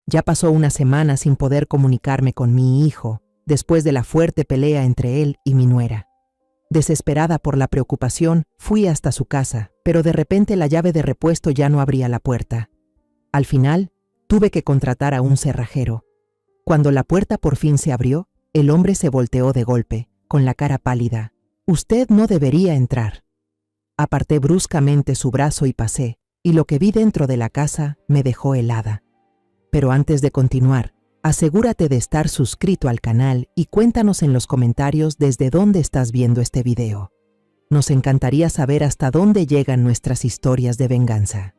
Ya pasó una semana sin poder comunicarme con mi hijo, después de la fuerte pelea entre él y mi nuera. Desesperada por la preocupación, fui hasta su casa, pero de repente la llave de repuesto ya no abría la puerta. Al final, tuve que contratar a un cerrajero. Cuando la puerta por fin se abrió, el hombre se volteó de golpe, con la cara pálida. «Usted no debería entrar». Aparté bruscamente su brazo y pasé, y lo que vi dentro de la casa me dejó helada. Pero antes de continuar, asegúrate de estar suscrito al canal y cuéntanos en los comentarios desde dónde estás viendo este video. Nos encantaría saber hasta dónde llegan nuestras historias de venganza.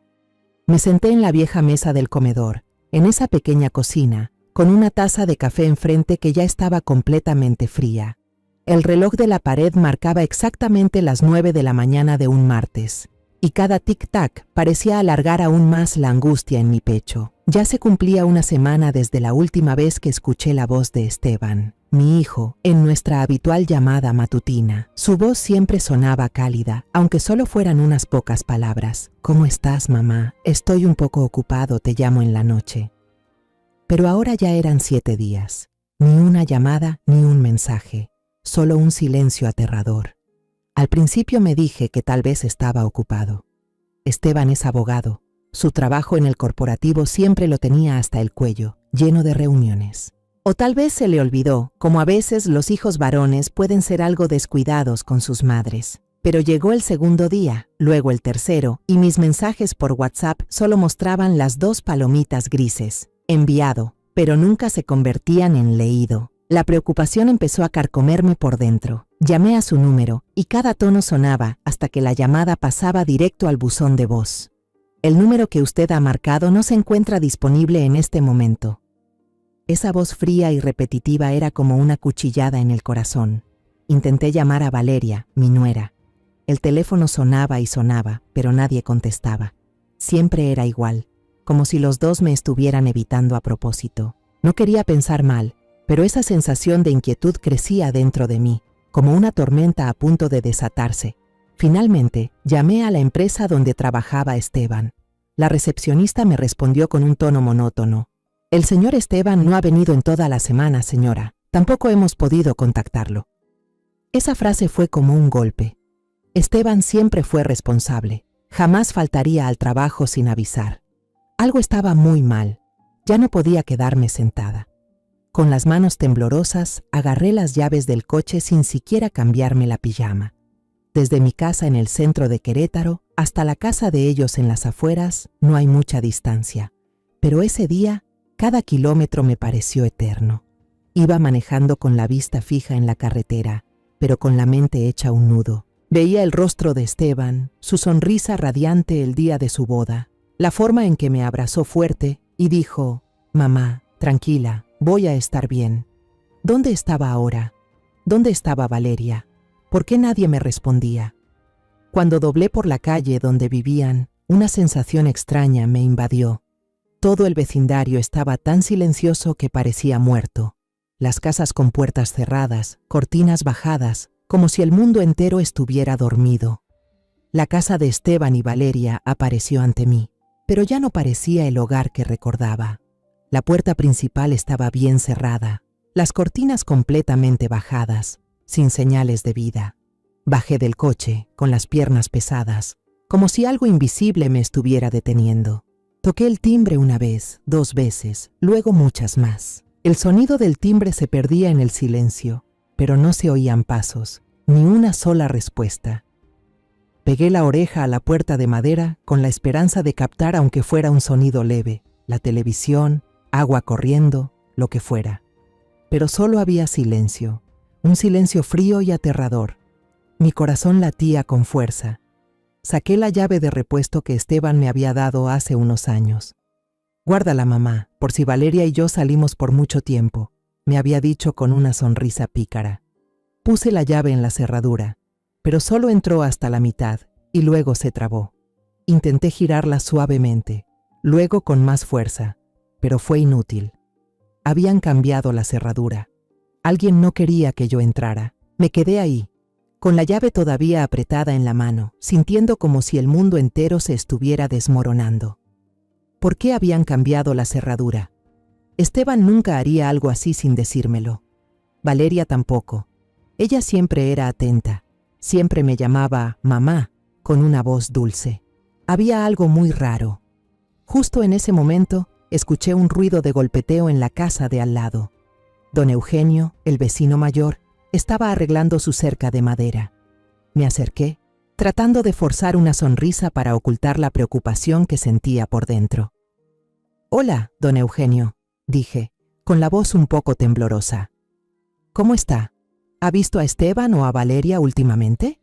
Me senté en la vieja mesa del comedor, en esa pequeña cocina, con una taza de café enfrente que ya estaba completamente fría. El reloj de la pared marcaba exactamente las 9 de la mañana de un martes, y cada tic-tac parecía alargar aún más la angustia en mi pecho. Ya se cumplía una semana desde la última vez que escuché la voz de Esteban, mi hijo, en nuestra habitual llamada matutina. Su voz siempre sonaba cálida, aunque solo fueran unas pocas palabras. «¿Cómo estás, mamá? Estoy un poco ocupado, te llamo en la noche». Pero ahora ya eran 7 días. Ni una llamada, ni un mensaje. Solo un silencio aterrador. Al principio me dije que tal vez estaba ocupado. Esteban es abogado. Su trabajo en el corporativo siempre lo tenía hasta el cuello, lleno de reuniones. O tal vez se le olvidó, como a veces los hijos varones pueden ser algo descuidados con sus madres. Pero llegó el segundo día, luego el tercero, y mis mensajes por WhatsApp solo mostraban las 2 palomitas grises. Enviado, pero nunca se convertían en leído. La preocupación empezó a carcomerme por dentro. Llamé a su número, y cada tono sonaba hasta que la llamada pasaba directo al buzón de voz. «El número que usted ha marcado no se encuentra disponible en este momento». Esa voz fría y repetitiva era como una cuchillada en el corazón. Intenté llamar a Valeria, mi nuera. El teléfono sonaba y sonaba, pero nadie contestaba. Siempre era igual, como si los dos me estuvieran evitando a propósito. No quería pensar mal, pero esa sensación de inquietud crecía dentro de mí, como una tormenta a punto de desatarse. Finalmente, llamé a la empresa donde trabajaba Esteban. La recepcionista me respondió con un tono monótono. «El señor Esteban no ha venido en toda la semana, señora. Tampoco hemos podido contactarlo». Esa frase fue como un golpe. Esteban siempre fue responsable. Jamás faltaría al trabajo sin avisar. Algo estaba muy mal. Ya no podía quedarme sentada. Con las manos temblorosas, agarré las llaves del coche sin siquiera cambiarme la pijama. Desde mi casa en el centro de Querétaro hasta la casa de ellos en las afueras no hay mucha distancia. Pero ese día, cada kilómetro me pareció eterno. Iba manejando con la vista fija en la carretera, pero con la mente hecha un nudo. Veía el rostro de Esteban, su sonrisa radiante el día de su boda, la forma en que me abrazó fuerte y dijo: «Mamá, tranquila, voy a estar bien». ¿Dónde estaba ahora? ¿Dónde estaba Valeria? ¿Por qué nadie me respondía? Cuando doblé por la calle donde vivían, una sensación extraña me invadió. Todo el vecindario estaba tan silencioso que parecía muerto. Las casas con puertas cerradas, cortinas bajadas, como si el mundo entero estuviera dormido. La casa de Esteban y Valeria apareció ante mí, pero ya no parecía el hogar que recordaba. La puerta principal estaba bien cerrada, las cortinas completamente bajadas, sin señales de vida. Bajé del coche, con las piernas pesadas, como si algo invisible me estuviera deteniendo. Toqué el timbre una vez, 2 veces, luego muchas más. El sonido del timbre se perdía en el silencio, pero no se oían pasos, ni una sola respuesta. Pegué la oreja a la puerta de madera con la esperanza de captar aunque fuera un sonido leve, la televisión, agua corriendo, lo que fuera. Pero solo había silencio, un silencio frío y aterrador. Mi corazón latía con fuerza. Saqué la llave de repuesto que Esteban me había dado hace unos años. «Guárdala, mamá, por si Valeria y yo salimos por mucho tiempo», me había dicho con una sonrisa pícara. Puse la llave en la cerradura, pero solo entró hasta la mitad y luego se trabó. Intenté girarla suavemente, luego con más fuerza, pero fue inútil. Habían cambiado la cerradura. Alguien no quería que yo entrara. Me quedé ahí, con la llave todavía apretada en la mano, sintiendo como si el mundo entero se estuviera desmoronando. ¿Por qué habían cambiado la cerradura? Esteban nunca haría algo así sin decírmelo. Valeria tampoco. Ella siempre era atenta. Siempre me llamaba mamá, con una voz dulce. Había algo muy raro. Justo en ese momento, escuché un ruido de golpeteo en la casa de al lado. Don Eugenio, el vecino mayor, estaba arreglando su cerca de madera. Me acerqué, tratando de forzar una sonrisa para ocultar la preocupación que sentía por dentro. «Hola, don Eugenio», dije, con la voz un poco temblorosa. «¿Cómo está? ¿Ha visto a Esteban o a Valeria últimamente?»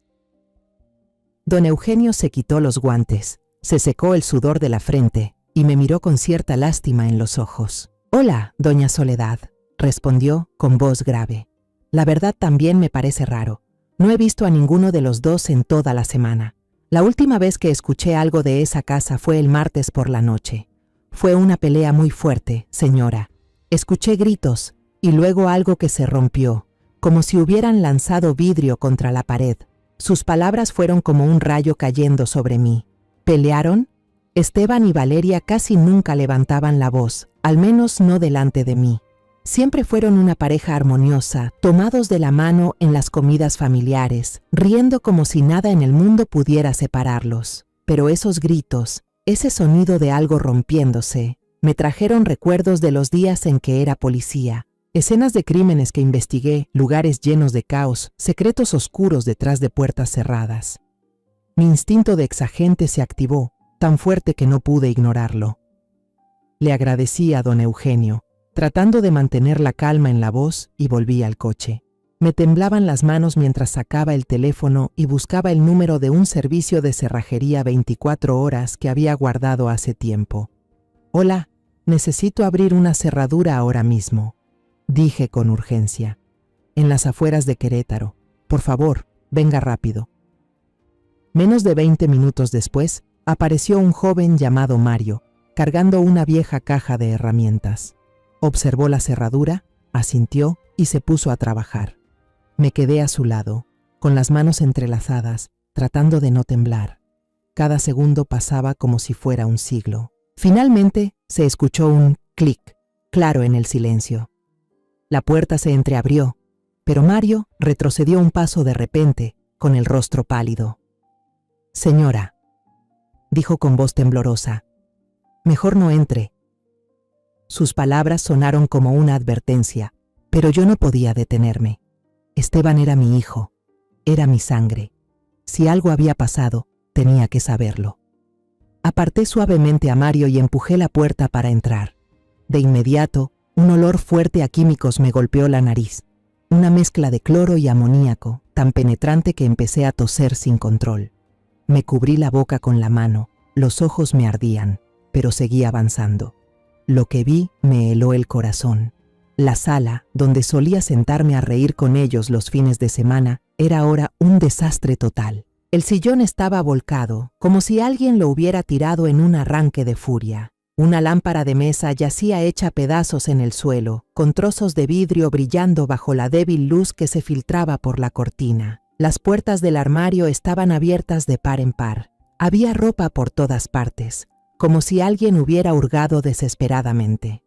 Don Eugenio se quitó los guantes, se secó el sudor de la frente y me miró con cierta lástima en los ojos. «Hola, doña Soledad», respondió con voz grave. «La verdad también me parece raro. No he visto a ninguno de los dos en toda la semana. La última vez que escuché algo de esa casa fue el martes por la noche. Fue una pelea muy fuerte, señora. Escuché gritos y luego algo que se rompió, como si hubieran lanzado vidrio contra la pared. Sus palabras fueron como un rayo cayendo sobre mí. ¿Pelearon? Esteban y Valeria casi nunca levantaban la voz, al menos no delante de mí. Siempre fueron una pareja armoniosa, tomados de la mano en las comidas familiares, riendo como si nada en el mundo pudiera separarlos. Pero esos gritos, ese sonido de algo rompiéndose, me trajeron recuerdos de los días en que era policía. Escenas de crímenes que investigué, lugares llenos de caos, secretos oscuros detrás de puertas cerradas. Mi instinto de exagente se activó, tan fuerte que no pude ignorarlo. Le agradecí a don Eugenio, tratando de mantener la calma en la voz, y volví al coche. Me temblaban las manos mientras sacaba el teléfono y buscaba el número de un servicio de cerrajería 24 horas que había guardado hace tiempo. «Hola, necesito abrir una cerradura ahora mismo», dije con urgencia. «En las afueras de Querétaro. Por favor, venga rápido». Menos de 20 minutos después, apareció un joven llamado Mario, cargando una vieja caja de herramientas. Observó la cerradura, asintió y se puso a trabajar. Me quedé a su lado, con las manos entrelazadas, tratando de no temblar. Cada segundo pasaba como si fuera un siglo. Finalmente, se escuchó un clic, claro en el silencio. La puerta se entreabrió, pero Mario retrocedió un paso de repente, con el rostro pálido. «Señora», dijo con voz temblorosa, «mejor no entre». Sus palabras sonaron como una advertencia, pero yo no podía detenerme. Esteban era mi hijo, era mi sangre. Si algo había pasado, tenía que saberlo. Aparté suavemente a Mario y empujé la puerta para entrar. De inmediato, un olor fuerte a químicos me golpeó la nariz, una mezcla de cloro y amoníaco, tan penetrante que empecé a toser sin control. Me cubrí la boca con la mano, los ojos me ardían, pero seguí avanzando. Lo que vi me heló el corazón. La sala, donde solía sentarme a reír con ellos los fines de semana, era ahora un desastre total. El sillón estaba volcado, como si alguien lo hubiera tirado en un arranque de furia. Una lámpara de mesa yacía hecha pedazos en el suelo, con trozos de vidrio brillando bajo la débil luz que se filtraba por la cortina. Las puertas del armario estaban abiertas de par en par. Había ropa por todas partes, como si alguien hubiera hurgado desesperadamente.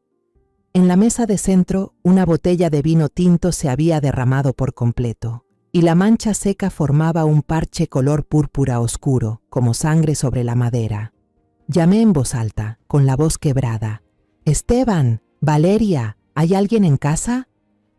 En la mesa de centro, una botella de vino tinto se había derramado por completo, y la mancha seca formaba un parche color púrpura oscuro, como sangre sobre la madera. Llamé en voz alta, con la voz quebrada. «Esteban, Valeria, ¿hay alguien en casa?»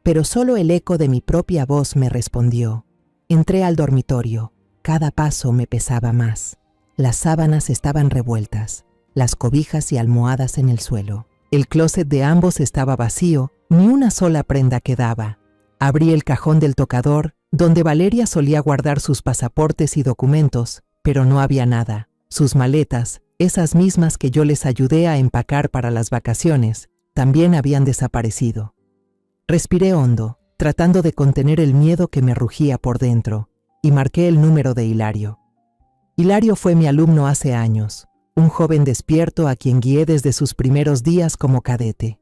Pero solo el eco de mi propia voz me respondió. Entré al dormitorio. Cada paso me pesaba más. Las sábanas estaban revueltas, las cobijas y almohadas en el suelo. El closet de ambos estaba vacío, ni una sola prenda quedaba. Abrí el cajón del tocador, donde Valeria solía guardar sus pasaportes y documentos, pero no había nada. Sus maletas, esas mismas que yo les ayudé a empacar para las vacaciones, también habían desaparecido. Respiré hondo, tratando de contener el miedo que me rugía por dentro, y marqué el número de Hilario. Hilario fue mi alumno hace años, un joven despierto a quien guié desde sus primeros días como cadete.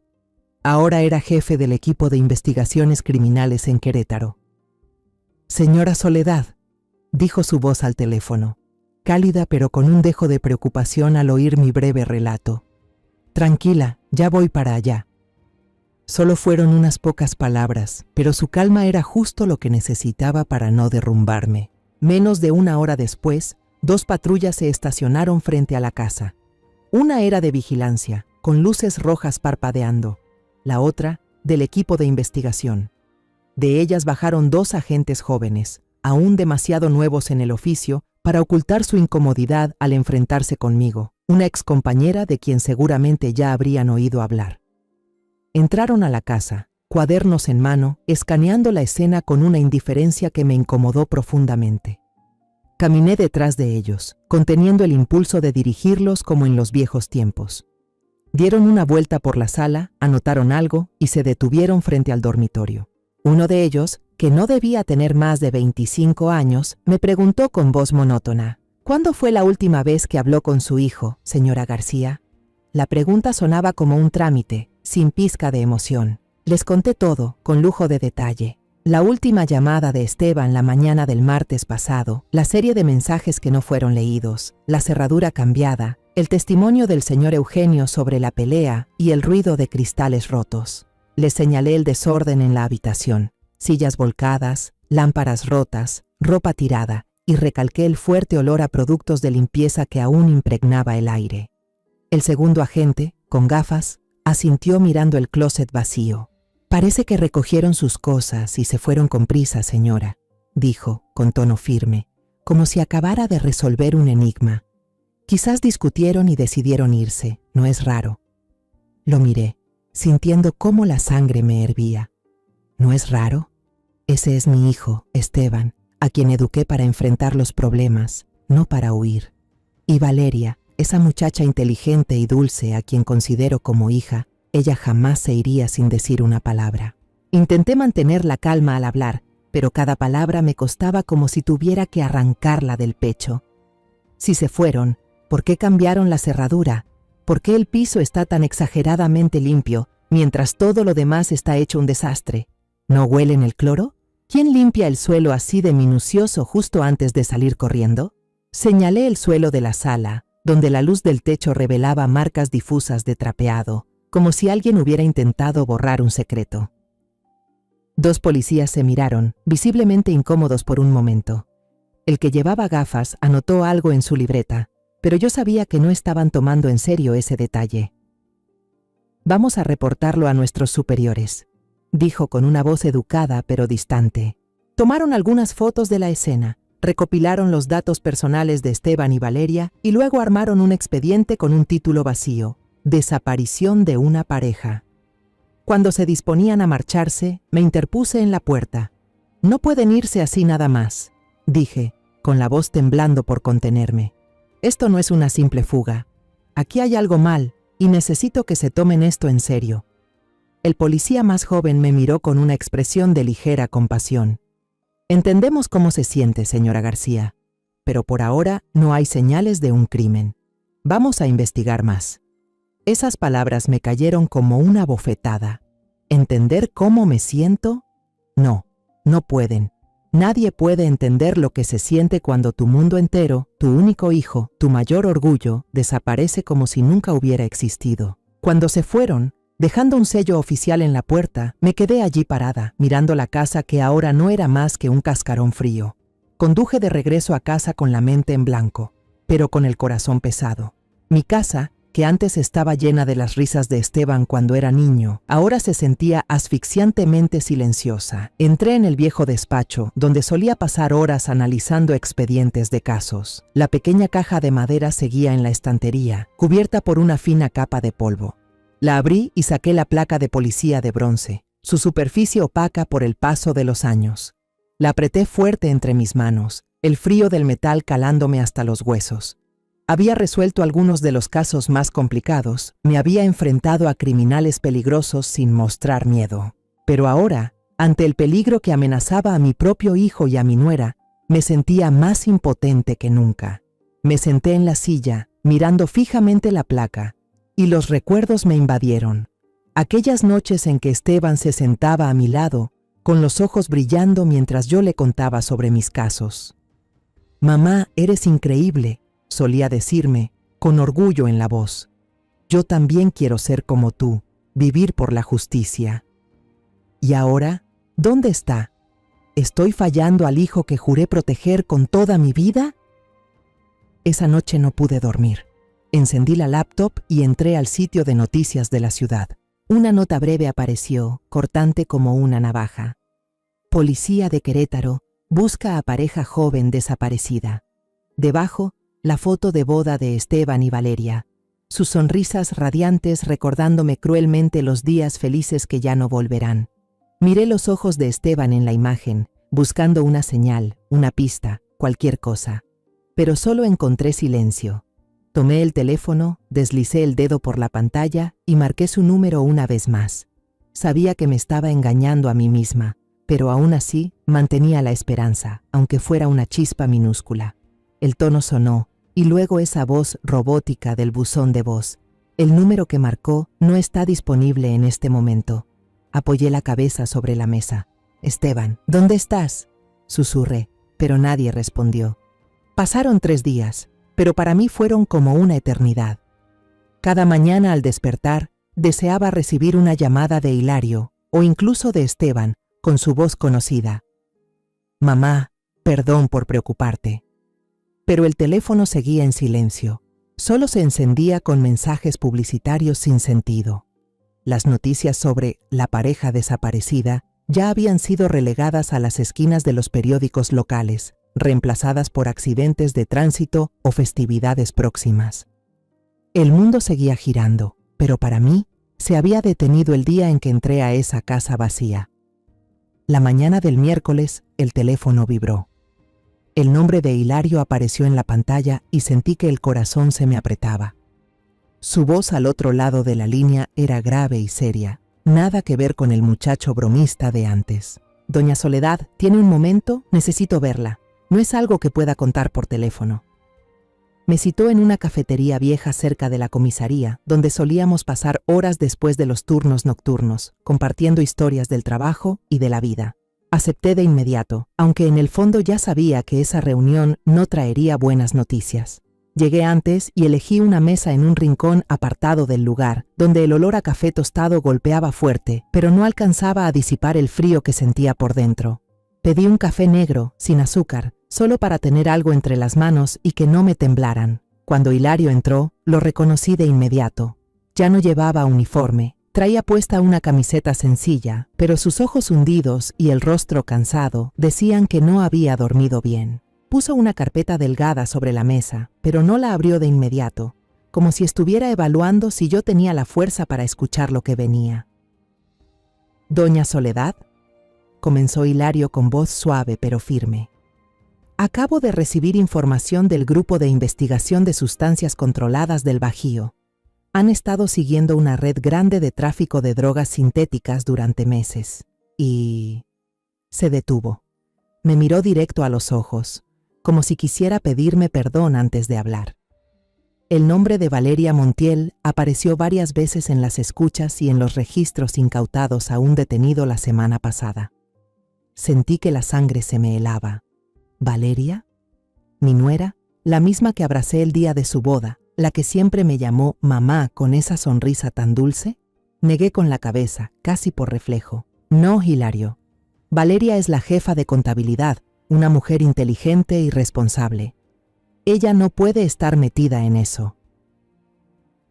Ahora era jefe del equipo de investigaciones criminales en Querétaro. «Señora Soledad», dijo su voz al teléfono, cálida pero con un dejo de preocupación al oír mi breve relato. «Tranquila, ya voy para allá». Solo fueron unas pocas palabras, pero su calma era justo lo que necesitaba para no derrumbarme. Menos de una hora después, 2 patrullas se estacionaron frente a la casa. Una era de vigilancia, con luces rojas parpadeando. La otra, del equipo de investigación. De ellas bajaron 2 agentes jóvenes, aún demasiado nuevos en el oficio, para ocultar su incomodidad al enfrentarse conmigo, una excompañera de quien seguramente ya habrían oído hablar. Entraron a la casa, cuadernos en mano, escaneando la escena con una indiferencia que me incomodó profundamente. Caminé detrás de ellos, conteniendo el impulso de dirigirlos como en los viejos tiempos. Dieron una vuelta por la sala, anotaron algo y se detuvieron frente al dormitorio. Uno de ellos, que no debía tener más de 25 años, me preguntó con voz monótona: ¿Cuándo fue la última vez que habló con su hijo, señora García? La pregunta sonaba como un trámite, sin pizca de emoción. Les conté todo, con lujo de detalle. La última llamada de Esteban la mañana del martes pasado, la serie de mensajes que no fueron leídos, la cerradura cambiada, el testimonio del señor Eugenio sobre la pelea y el ruido de cristales rotos. Les señalé el desorden en la habitación, sillas volcadas, lámparas rotas, ropa tirada, y recalqué el fuerte olor a productos de limpieza que aún impregnaba el aire. El segundo agente, con gafas, asintió mirando el closet vacío. «Parece que recogieron sus cosas y se fueron con prisa, señora», dijo, con tono firme, como si acabara de resolver un enigma. «Quizás discutieron y decidieron irse, no es raro». Lo miré, sintiendo cómo la sangre me hervía. ¿No es raro? Ese es mi hijo, Esteban, a quien eduqué para enfrentar los problemas, no para huir. Y Valeria, esa muchacha inteligente y dulce a quien considero como hija, ella jamás se iría sin decir una palabra. Intenté mantener la calma al hablar, pero cada palabra me costaba como si tuviera que arrancarla del pecho. Si se fueron, ¿por qué cambiaron la cerradura? ¿Por qué el piso está tan exageradamente limpio, mientras todo lo demás está hecho un desastre? ¿No huelen el cloro? ¿Quién limpia el suelo así de minucioso justo antes de salir corriendo? Señalé el suelo de la sala, donde la luz del techo revelaba marcas difusas de trapeado, como si alguien hubiera intentado borrar un secreto. 2 policías se miraron, visiblemente incómodos por un momento. El que llevaba gafas anotó algo en su libreta, pero yo sabía que no estaban tomando en serio ese detalle. «Vamos a reportarlo a nuestros superiores», dijo con una voz educada pero distante. Tomaron algunas fotos de la escena, recopilaron los datos personales de Esteban y Valeria y luego armaron un expediente con un título vacío: Desaparición de una pareja. Cuando se disponían a marcharse, me interpuse en la puerta. «No pueden irse así nada más», dije, con la voz temblando por contenerme. «Esto no es una simple fuga. Aquí hay algo mal y necesito que se tomen esto en serio». El policía más joven me miró con una expresión de ligera compasión. «Entendemos cómo se siente, señora García, pero por ahora no hay señales de un crimen. Vamos a investigar más». Esas palabras me cayeron como una bofetada. ¿Entender cómo me siento? No, no pueden. Nadie puede entender lo que se siente cuando tu mundo entero, tu único hijo, tu mayor orgullo, desaparece como si nunca hubiera existido. Cuando se fueron, dejando un sello oficial en la puerta, me quedé allí parada, mirando la casa que ahora no era más que un cascarón frío. Conduje de regreso a casa con la mente en blanco, pero con el corazón pesado. Mi casa, que antes estaba llena de las risas de Esteban cuando era niño, ahora se sentía asfixiantemente silenciosa. Entré en el viejo despacho, donde solía pasar horas analizando expedientes de casos. La pequeña caja de madera seguía en la estantería, cubierta por una fina capa de polvo. La abrí y saqué la placa de policía de bronce, su superficie opaca por el paso de los años. La apreté fuerte entre mis manos, el frío del metal calándome hasta los huesos. Había resuelto algunos de los casos más complicados, me había enfrentado a criminales peligrosos sin mostrar miedo. Pero ahora, ante el peligro que amenazaba a mi propio hijo y a mi nuera, me sentía más impotente que nunca. Me senté en la silla, mirando fijamente la placa, y los recuerdos me invadieron. Aquellas noches en que Esteban se sentaba a mi lado, con los ojos brillando mientras yo le contaba sobre mis casos. «Mamá, eres increíble», solía decirme, con orgullo en la voz. «Yo también quiero ser como tú», vivir por la justicia. ¿Y ahora? ¿Dónde está? ¿Estoy fallando al hijo que juré proteger con toda mi vida? Esa noche no pude dormir. Encendí la laptop y entré al sitio de noticias de la ciudad. Una nota breve apareció, cortante como una navaja. Policía de Querétaro busca a pareja joven desaparecida. Debajo, la foto de boda de Esteban y Valeria, sus sonrisas radiantes recordándome cruelmente los días felices que ya no volverán. Miré los ojos de Esteban en la imagen, buscando una señal, una pista, cualquier cosa. Pero solo encontré silencio. Tomé el teléfono, deslicé el dedo por la pantalla y marqué su número una vez más. Sabía que me estaba engañando a mí misma, pero aún así mantenía la esperanza, aunque fuera una chispa minúscula. El tono sonó, y luego esa voz robótica del buzón de voz. El número que marcó no está disponible en este momento. Apoyé la cabeza sobre la mesa. «Esteban, ¿dónde estás?», susurré, pero nadie respondió. Pasaron 3 días, pero para mí fueron como una eternidad. Cada mañana al despertar, deseaba recibir una llamada de Hilario, o incluso de Esteban, con su voz conocida. «Mamá, perdón por preocuparte». Pero el teléfono seguía en silencio. Solo se encendía con mensajes publicitarios sin sentido. Las noticias sobre la pareja desaparecida ya habían sido relegadas a las esquinas de los periódicos locales, reemplazadas por accidentes de tránsito o festividades próximas. El mundo seguía girando, pero para mí se había detenido el día en que entré a esa casa vacía. La mañana del miércoles, el teléfono vibró. El nombre de Hilario apareció en la pantalla y sentí que el corazón se me apretaba. Su voz al otro lado de la línea era grave y seria, nada que ver con el muchacho bromista de antes. «Doña Soledad, ¿tiene un momento? Necesito verla. No es algo que pueda contar por teléfono». Me citó en una cafetería vieja cerca de la comisaría, donde solíamos pasar horas después de los turnos nocturnos, compartiendo historias del trabajo y de la vida. Acepté de inmediato, aunque en el fondo ya sabía que esa reunión no traería buenas noticias. Llegué antes y elegí una mesa en un rincón apartado del lugar, donde el olor a café tostado golpeaba fuerte, pero no alcanzaba a disipar el frío que sentía por dentro. Pedí un café negro, sin azúcar, solo para tener algo entre las manos y que no me temblaran. Cuando Hilario entró, lo reconocí de inmediato. Ya no llevaba uniforme, traía puesta una camiseta sencilla, pero sus ojos hundidos y el rostro cansado decían que no había dormido bien. Puso una carpeta delgada sobre la mesa, pero no la abrió de inmediato, como si estuviera evaluando si yo tenía la fuerza para escuchar lo que venía. «Doña Soledad», comenzó Hilario con voz suave pero firme. «Acabo de recibir información del Grupo de Investigación de Sustancias Controladas del Bajío. Han estado siguiendo una red grande de tráfico de drogas sintéticas durante meses. Y...» Se detuvo. Me miró directo a los ojos, como si quisiera pedirme perdón antes de hablar. El nombre de Valeria Montiel apareció varias veces en las escuchas y en los registros incautados a un detenido la semana pasada. Sentí que la sangre se me helaba. ¿Valeria? ¿Mi nuera? La misma que abracé el día de su boda, la que siempre me llamó mamá con esa sonrisa tan dulce. Negué con la cabeza, casi por reflejo. «No, Hilario. Valeria es la jefa de contabilidad, una mujer inteligente y responsable. Ella no puede estar metida en eso».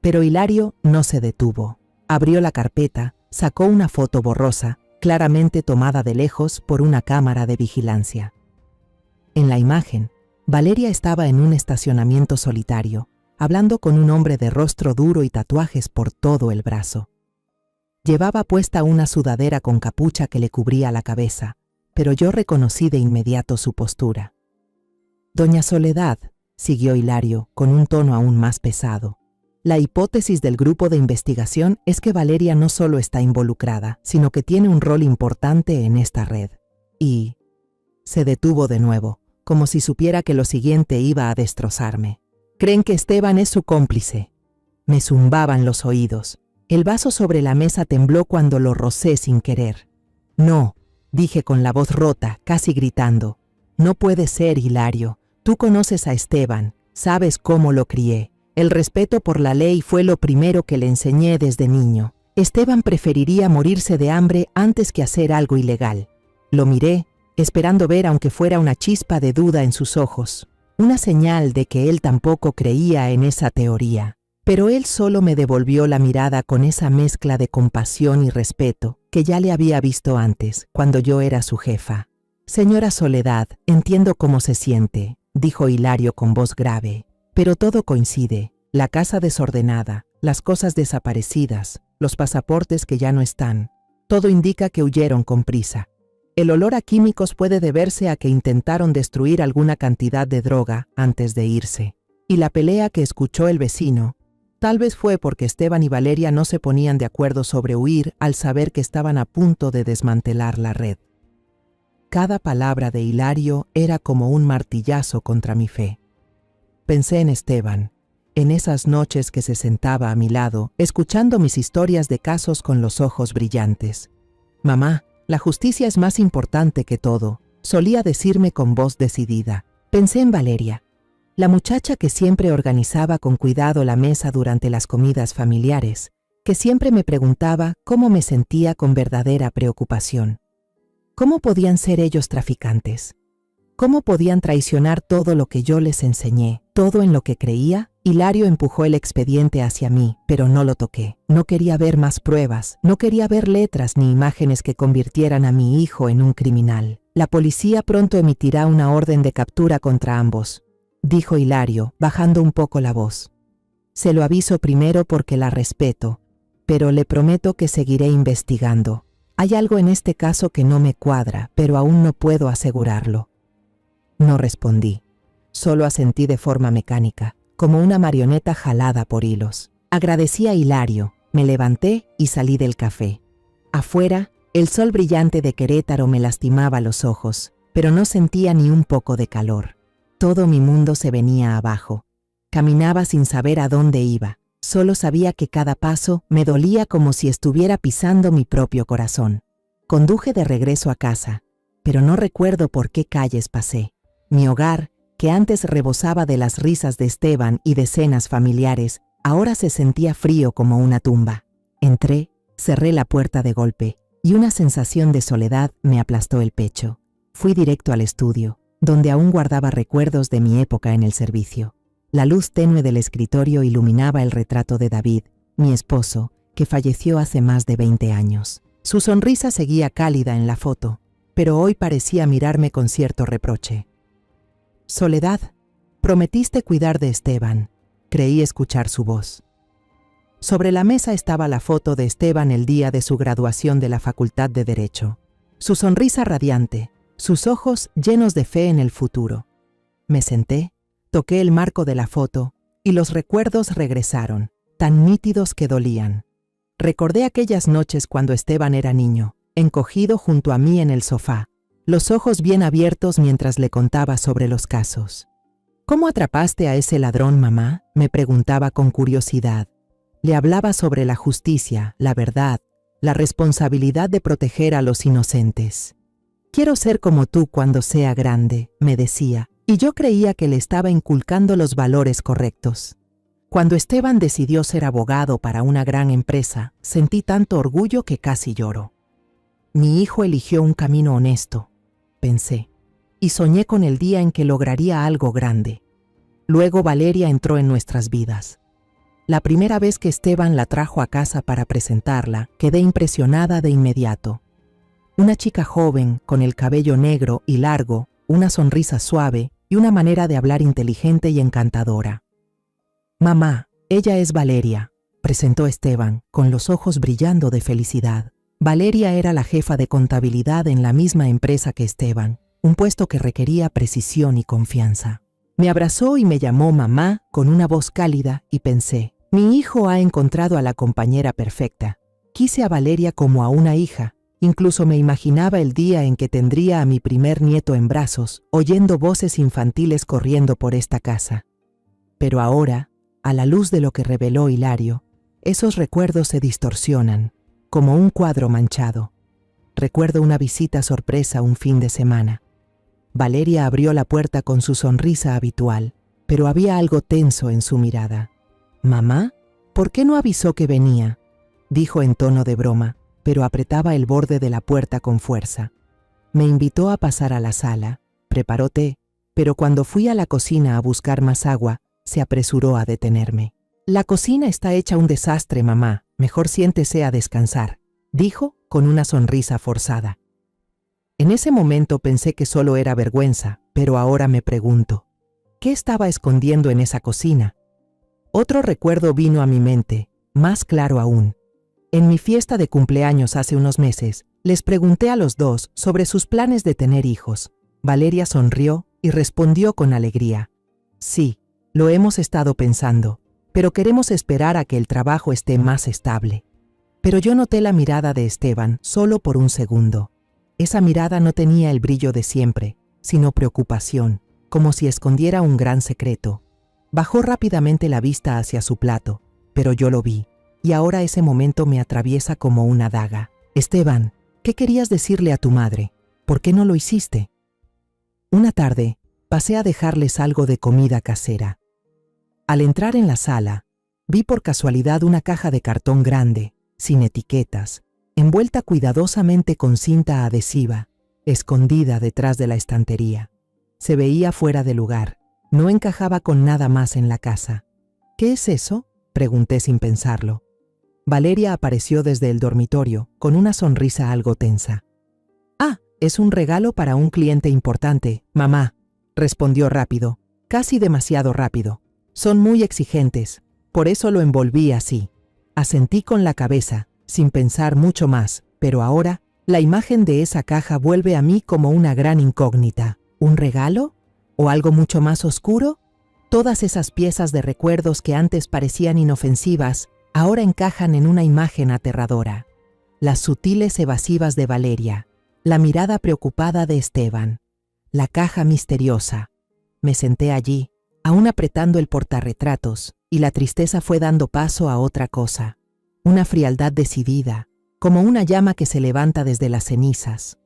Pero Hilario no se detuvo. Abrió la carpeta, sacó una foto borrosa, claramente tomada de lejos por una cámara de vigilancia. En la imagen, Valeria estaba en un estacionamiento solitario, hablando con un hombre de rostro duro y tatuajes por todo el brazo. Llevaba puesta una sudadera con capucha que le cubría la cabeza, pero yo reconocí de inmediato su postura. «Doña Soledad», siguió Hilario, con un tono aún más pesado, «la hipótesis del grupo de investigación es que Valeria no solo está involucrada, sino que tiene un rol importante en esta red. Y...» Se detuvo de nuevo, como si supiera que lo siguiente iba a destrozarme. «Creen que Esteban es su cómplice». Me zumbaban los oídos. El vaso sobre la mesa tembló cuando lo rocé sin querer. «No», dije con la voz rota, casi gritando. «No puede ser, Hilario. Tú conoces a Esteban, sabes cómo lo crié. El respeto por la ley fue lo primero que le enseñé desde niño. Esteban preferiría morirse de hambre antes que hacer algo ilegal. Lo miré, esperando ver aunque fuera una chispa de duda en sus ojos, una señal de que él tampoco creía en esa teoría. Pero él solo me devolvió la mirada con esa mezcla de compasión y respeto que ya le había visto antes, cuando yo era su jefa. «Señora Soledad, entiendo cómo se siente», dijo Hilario con voz grave. «Pero todo coincide, la casa desordenada, las cosas desaparecidas, los pasaportes que ya no están. Todo indica que huyeron con prisa. El olor a químicos puede deberse a que intentaron destruir alguna cantidad de droga antes de irse. Y la pelea que escuchó el vecino, tal vez fue porque Esteban y Valeria no se ponían de acuerdo sobre huir al saber que estaban a punto de desmantelar la red». Cada palabra de Hilario era como un martillazo contra mi fe. Pensé en Esteban, en esas noches que se sentaba a mi lado, escuchando mis historias de casos con los ojos brillantes. «Mamá, la justicia es más importante que todo», solía decirme con voz decidida. Pensé en Valeria, la muchacha que siempre organizaba con cuidado la mesa durante las comidas familiares, que siempre me preguntaba cómo me sentía con verdadera preocupación. ¿Cómo podían ser ellos traficantes? ¿Cómo podían traicionar todo lo que yo les enseñé, todo en lo que creía? Hilario empujó el expediente hacia mí, pero no lo toqué. No quería ver más pruebas, no quería ver letras ni imágenes que convirtieran a mi hijo en un criminal. «La policía pronto emitirá una orden de captura contra ambos», dijo Hilario, bajando un poco la voz. «Se lo aviso primero porque la respeto, pero le prometo que seguiré investigando. Hay algo en este caso que no me cuadra, pero aún no puedo asegurarlo». No respondí. Solo asentí de forma mecánica, como una marioneta jalada por hilos. Agradecí a Hilario, me levanté y salí del café. Afuera, el sol brillante de Querétaro me lastimaba los ojos, pero no sentía ni un poco de calor. Todo mi mundo se venía abajo. Caminaba sin saber a dónde iba. Solo sabía que cada paso me dolía como si estuviera pisando mi propio corazón. Conduje de regreso a casa, pero no recuerdo por qué calles pasé. Mi hogar, que antes rebosaba de las risas de Esteban y de cenas familiares, ahora se sentía frío como una tumba. Entré, cerré la puerta de golpe, y una sensación de soledad me aplastó el pecho. Fui directo al estudio, donde aún guardaba recuerdos de mi época en el servicio. La luz tenue del escritorio iluminaba el retrato de David, mi esposo, que falleció hace más de 20 años. Su sonrisa seguía cálida en la foto, pero hoy parecía mirarme con cierto reproche. «Soledad, prometiste cuidar de Esteban», creí escuchar su voz. Sobre la mesa estaba la foto de Esteban el día de su graduación de la Facultad de Derecho. Su sonrisa radiante, sus ojos llenos de fe en el futuro. Me senté, toqué el marco de la foto y los recuerdos regresaron, tan nítidos que dolían. Recordé aquellas noches cuando Esteban era niño, encogido junto a mí en el sofá, los ojos bien abiertos mientras le contaba sobre los casos. «¿Cómo atrapaste a ese ladrón, mamá?», me preguntaba con curiosidad. Le hablaba sobre la justicia, la verdad, la responsabilidad de proteger a los inocentes. «Quiero ser como tú cuando sea grande», me decía, y yo creía que le estaba inculcando los valores correctos. Cuando Esteban decidió ser abogado para una gran empresa, sentí tanto orgullo que casi lloro. «Mi hijo eligió un camino honesto», pensé, y soñé con el día en que lograría algo grande. Luego Valeria entró en nuestras vidas. La primera vez que Esteban la trajo a casa para presentarla, quedé impresionada de inmediato. Una chica joven, con el cabello negro y largo, una sonrisa suave y una manera de hablar inteligente y encantadora. «Mamá, ella es Valeria», presentó Esteban, con los ojos brillando de felicidad. Valeria era la jefa de contabilidad en la misma empresa que Esteban, un puesto que requería precisión y confianza. Me abrazó y me llamó mamá con una voz cálida y pensé, mi hijo ha encontrado a la compañera perfecta. Quise a Valeria como a una hija, incluso me imaginaba el día en que tendría a mi primer nieto en brazos, oyendo voces infantiles corriendo por esta casa. Pero ahora, a la luz de lo que reveló Hilario, esos recuerdos se distorsionan, como un cuadro manchado. Recuerdo una visita sorpresa un fin de semana. Valeria abrió la puerta con su sonrisa habitual, pero había algo tenso en su mirada. «¿Mamá? ¿Por qué no avisó que venía?», dijo en tono de broma, pero apretaba el borde de la puerta con fuerza. Me invitó a pasar a la sala, preparó té, pero cuando fui a la cocina a buscar más agua, se apresuró a detenerme. La cocina está hecha un desastre, mamá, mejor siéntese a descansar, dijo con una sonrisa forzada. En ese momento pensé que solo era vergüenza, pero ahora me pregunto, ¿qué estaba escondiendo en esa cocina? Otro recuerdo vino a mi mente, más claro aún. En mi fiesta de cumpleaños hace unos meses, les pregunté a los dos sobre sus planes de tener hijos. Valeria sonrió y respondió con alegría. Sí, lo hemos estado pensando, pero queremos esperar a que el trabajo esté más estable. Pero yo noté la mirada de Esteban solo por un segundo. Esa mirada no tenía el brillo de siempre, sino preocupación, como si escondiera un gran secreto. Bajó rápidamente la vista hacia su plato, pero yo lo vi, y ahora ese momento me atraviesa como una daga. Esteban, ¿qué querías decirle a tu madre? ¿Por qué no lo hiciste? Una tarde, pasé a dejarles algo de comida casera. Al entrar en la sala, vi por casualidad una caja de cartón grande, sin etiquetas, envuelta cuidadosamente con cinta adhesiva, escondida detrás de la estantería. Se veía fuera de lugar, no encajaba con nada más en la casa. ¿Qué es eso?, pregunté sin pensarlo. Valeria apareció desde el dormitorio, con una sonrisa algo tensa. «Ah, es un regalo para un cliente importante, mamá», respondió rápido, casi demasiado rápido. «Son muy exigentes, por eso lo envolví así». Asentí con la cabeza, sin pensar mucho más, pero ahora, la imagen de esa caja vuelve a mí como una gran incógnita. ¿Un regalo? ¿O algo mucho más oscuro? Todas esas piezas de recuerdos que antes parecían inofensivas, ahora encajan en una imagen aterradora. Las sutiles evasivas de Valeria, la mirada preocupada de Esteban, la caja misteriosa. Me senté allí, aún apretando el portarretratos, y la tristeza fue dando paso a otra cosa. Una frialdad decidida, como una llama que se levanta desde las cenizas.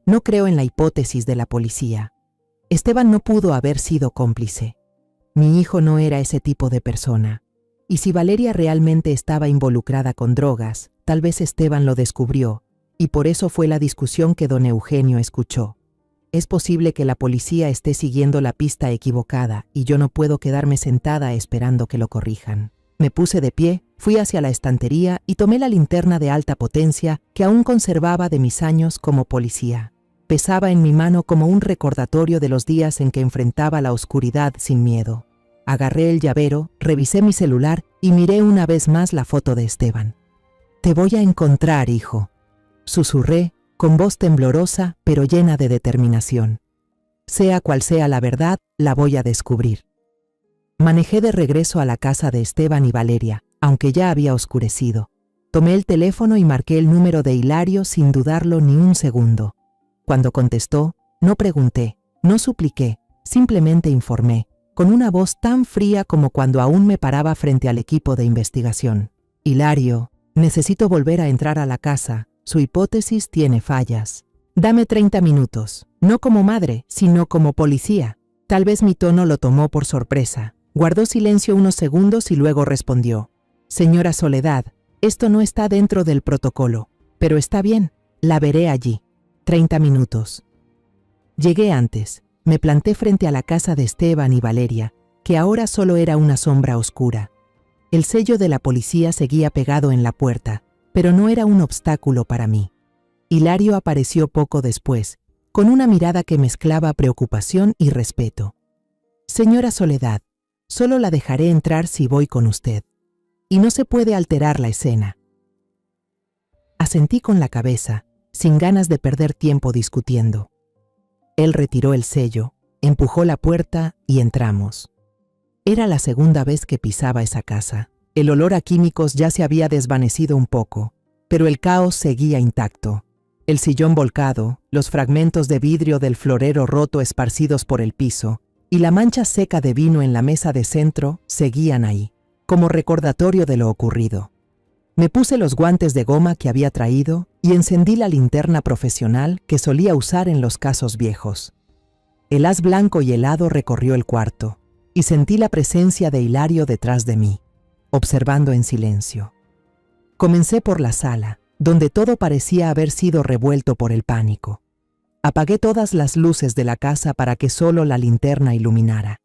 No creo en la hipótesis de la policía. Esteban no pudo haber sido cómplice. Mi hijo no era ese tipo de persona. Y si Valeria realmente estaba involucrada con drogas, tal vez Esteban lo descubrió, y por eso fue la discusión que don Eugenio escuchó. Es posible que la policía esté siguiendo la pista equivocada y yo no puedo quedarme sentada esperando que lo corrijan. Me puse de pie, fui hacia la estantería y tomé la linterna de alta potencia que aún conservaba de mis años como policía. Pesaba en mi mano como un recordatorio de los días en que enfrentaba la oscuridad sin miedo. Agarré el llavero, revisé mi celular y miré una vez más la foto de Esteban. «Te voy a encontrar, hijo», susurré, con voz temblorosa pero llena de determinación. «Sea cual sea la verdad, la voy a descubrir». Manejé de regreso a la casa de Esteban y Valeria, aunque ya había oscurecido. Tomé el teléfono y marqué el número de Hilario sin dudarlo ni un segundo. Cuando contestó, no pregunté, no supliqué, simplemente informé, con una voz tan fría como cuando aún me paraba frente al equipo de investigación. «Hilario, necesito volver a entrar a la casa. Su hipótesis tiene fallas. Dame 30 minutos, no como madre, sino como policía». Tal vez mi tono lo tomó por sorpresa. Guardó silencio unos segundos y luego respondió: «Señora Soledad, esto no está dentro del protocolo, pero está bien, la veré allí. 30 minutos». Llegué antes, me planté frente a la casa de Esteban y Valeria, que ahora solo era una sombra oscura. El sello de la policía seguía pegado en la puerta, pero no era un obstáculo para mí. Hilario apareció poco después, con una mirada que mezclaba preocupación y respeto. «Señora Soledad, solo la dejaré entrar si voy con usted. Y no se puede alterar la escena». Asentí con la cabeza, sin ganas de perder tiempo discutiendo. Él retiró el sello, empujó la puerta y entramos. Era la segunda vez que pisaba esa casa. El olor a químicos ya se había desvanecido un poco, pero el caos seguía intacto. El sillón volcado, los fragmentos de vidrio del florero roto esparcidos por el piso y la mancha seca de vino en la mesa de centro seguían ahí, como recordatorio de lo ocurrido. Me puse los guantes de goma que había traído y encendí la linterna profesional que solía usar en los casos viejos. El haz blanco y helado recorrió el cuarto y sentí la presencia de Hilario detrás de mí, observando en silencio. Comencé por la sala, donde todo parecía haber sido revuelto por el pánico. Apagué todas las luces de la casa para que solo la linterna iluminara.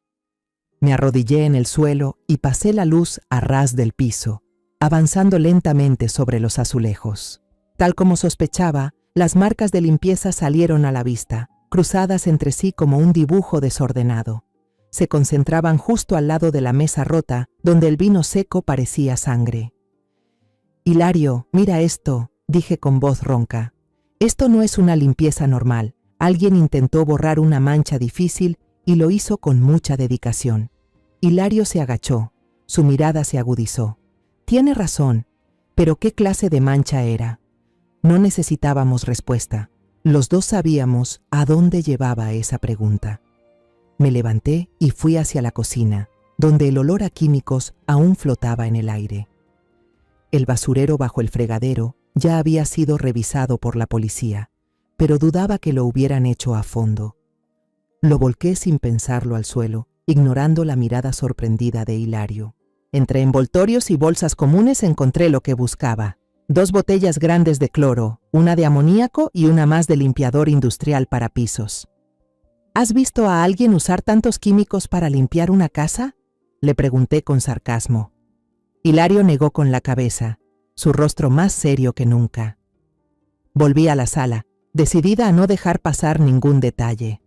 Me arrodillé en el suelo y pasé la luz a ras del piso, avanzando lentamente sobre los azulejos. Tal como sospechaba, las marcas de limpieza salieron a la vista, cruzadas entre sí como un dibujo desordenado. Se concentraban justo al lado de la mesa rota, donde el vino seco parecía sangre. «Hilario, mira esto», dije con voz ronca. «Esto no es una limpieza normal. Alguien intentó borrar una mancha difícil y lo hizo con mucha dedicación». Hilario se agachó. Su mirada se agudizó. «Tiene razón, pero ¿qué clase de mancha era?» No necesitábamos respuesta. Los dos sabíamos a dónde llevaba esa pregunta. Me levanté y fui hacia la cocina, donde el olor a químicos aún flotaba en el aire. El basurero bajo el fregadero ya había sido revisado por la policía, pero dudaba que lo hubieran hecho a fondo. Lo volqué sin pensarlo al suelo, ignorando la mirada sorprendida de Hilario. Entre envoltorios y bolsas comunes encontré lo que buscaba: 2 botellas grandes de cloro, una de amoníaco y una más de limpiador industrial para pisos. ¿Has visto a alguien usar tantos químicos para limpiar una casa?, le pregunté con sarcasmo. Hilario negó con la cabeza, su rostro más serio que nunca. Volví a la sala, decidida a no dejar pasar ningún detalle.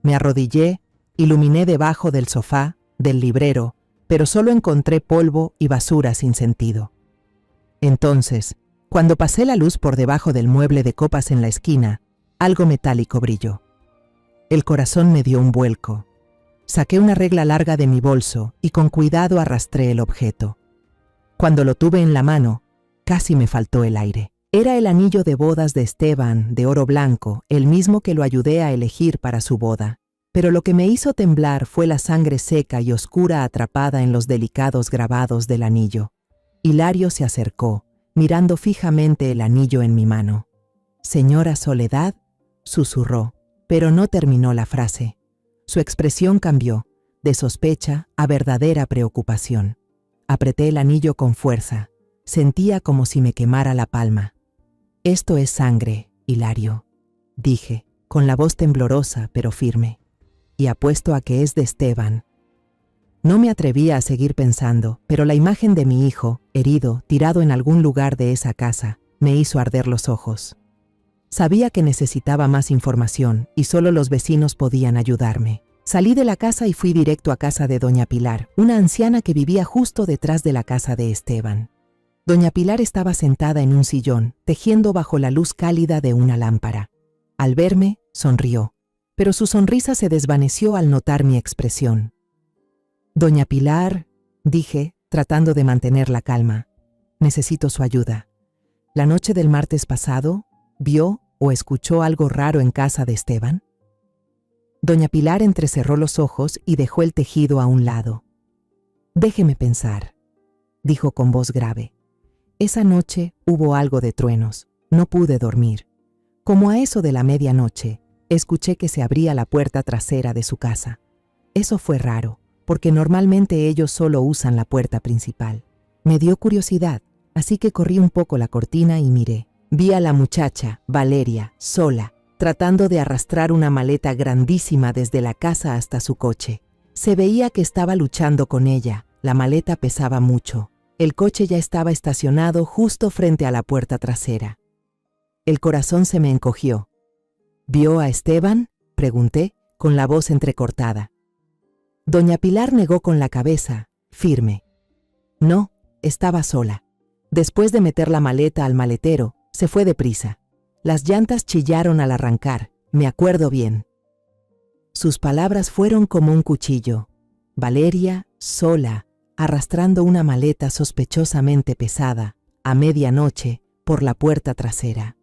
Me arrodillé, iluminé debajo del sofá, del librero, pero solo encontré polvo y basura sin sentido. Entonces, cuando pasé la luz por debajo del mueble de copas en la esquina, algo metálico brilló. El corazón me dio un vuelco. Saqué una regla larga de mi bolso y con cuidado arrastré el objeto. Cuando lo tuve en la mano, casi me faltó el aire. Era el anillo de bodas de Esteban, de oro blanco, el mismo que lo ayudé a elegir para su boda. Pero lo que me hizo temblar fue la sangre seca y oscura atrapada en los delicados grabados del anillo. Hilario se acercó, mirando fijamente el anillo en mi mano. «Señora Soledad», susurró, pero no terminó la frase. Su expresión cambió, de sospecha a verdadera preocupación. Apreté el anillo con fuerza. Sentía como si me quemara la palma. «Esto es sangre, Hilario», dije, con la voz temblorosa pero firme. «Y apuesto a que es de Esteban». No me atrevía a seguir pensando, pero la imagen de mi hijo, herido, tirado en algún lugar de esa casa, me hizo arder los ojos. Sabía que necesitaba más información y solo los vecinos podían ayudarme. Salí de la casa y fui directo a casa de doña Pilar, una anciana que vivía justo detrás de la casa de Esteban. Doña Pilar estaba sentada en un sillón, tejiendo bajo la luz cálida de una lámpara. Al verme, sonrió, pero su sonrisa se desvaneció al notar mi expresión. «Doña Pilar», dije, tratando de mantener la calma, «necesito su ayuda. La noche del martes pasado, ¿vio o escuchó algo raro en casa de Esteban?». Doña Pilar entrecerró los ojos y dejó el tejido a un lado. «Déjeme pensar», dijo con voz grave. «Esa noche hubo algo de truenos. No pude dormir. Como a eso de la medianoche, escuché que se abría la puerta trasera de su casa. Eso fue raro, porque normalmente ellos solo usan la puerta principal. Me dio curiosidad, así que corrí un poco la cortina y miré. Vi a la muchacha, Valeria, sola, tratando de arrastrar una maleta grandísima desde la casa hasta su coche. Se veía que estaba luchando con ella. La maleta pesaba mucho. El coche ya estaba estacionado justo frente a la puerta trasera. El corazón se me encogió. «¿Vio a Esteban?», pregunté, con la voz entrecortada. Doña Pilar negó con la cabeza, firme. «No, estaba sola. Después de meter la maleta al maletero, se fue deprisa. Las llantas chillaron al arrancar, me acuerdo bien». Sus palabras fueron como un cuchillo. Valeria, sola, arrastrando una maleta sospechosamente pesada, a medianoche, por la puerta trasera.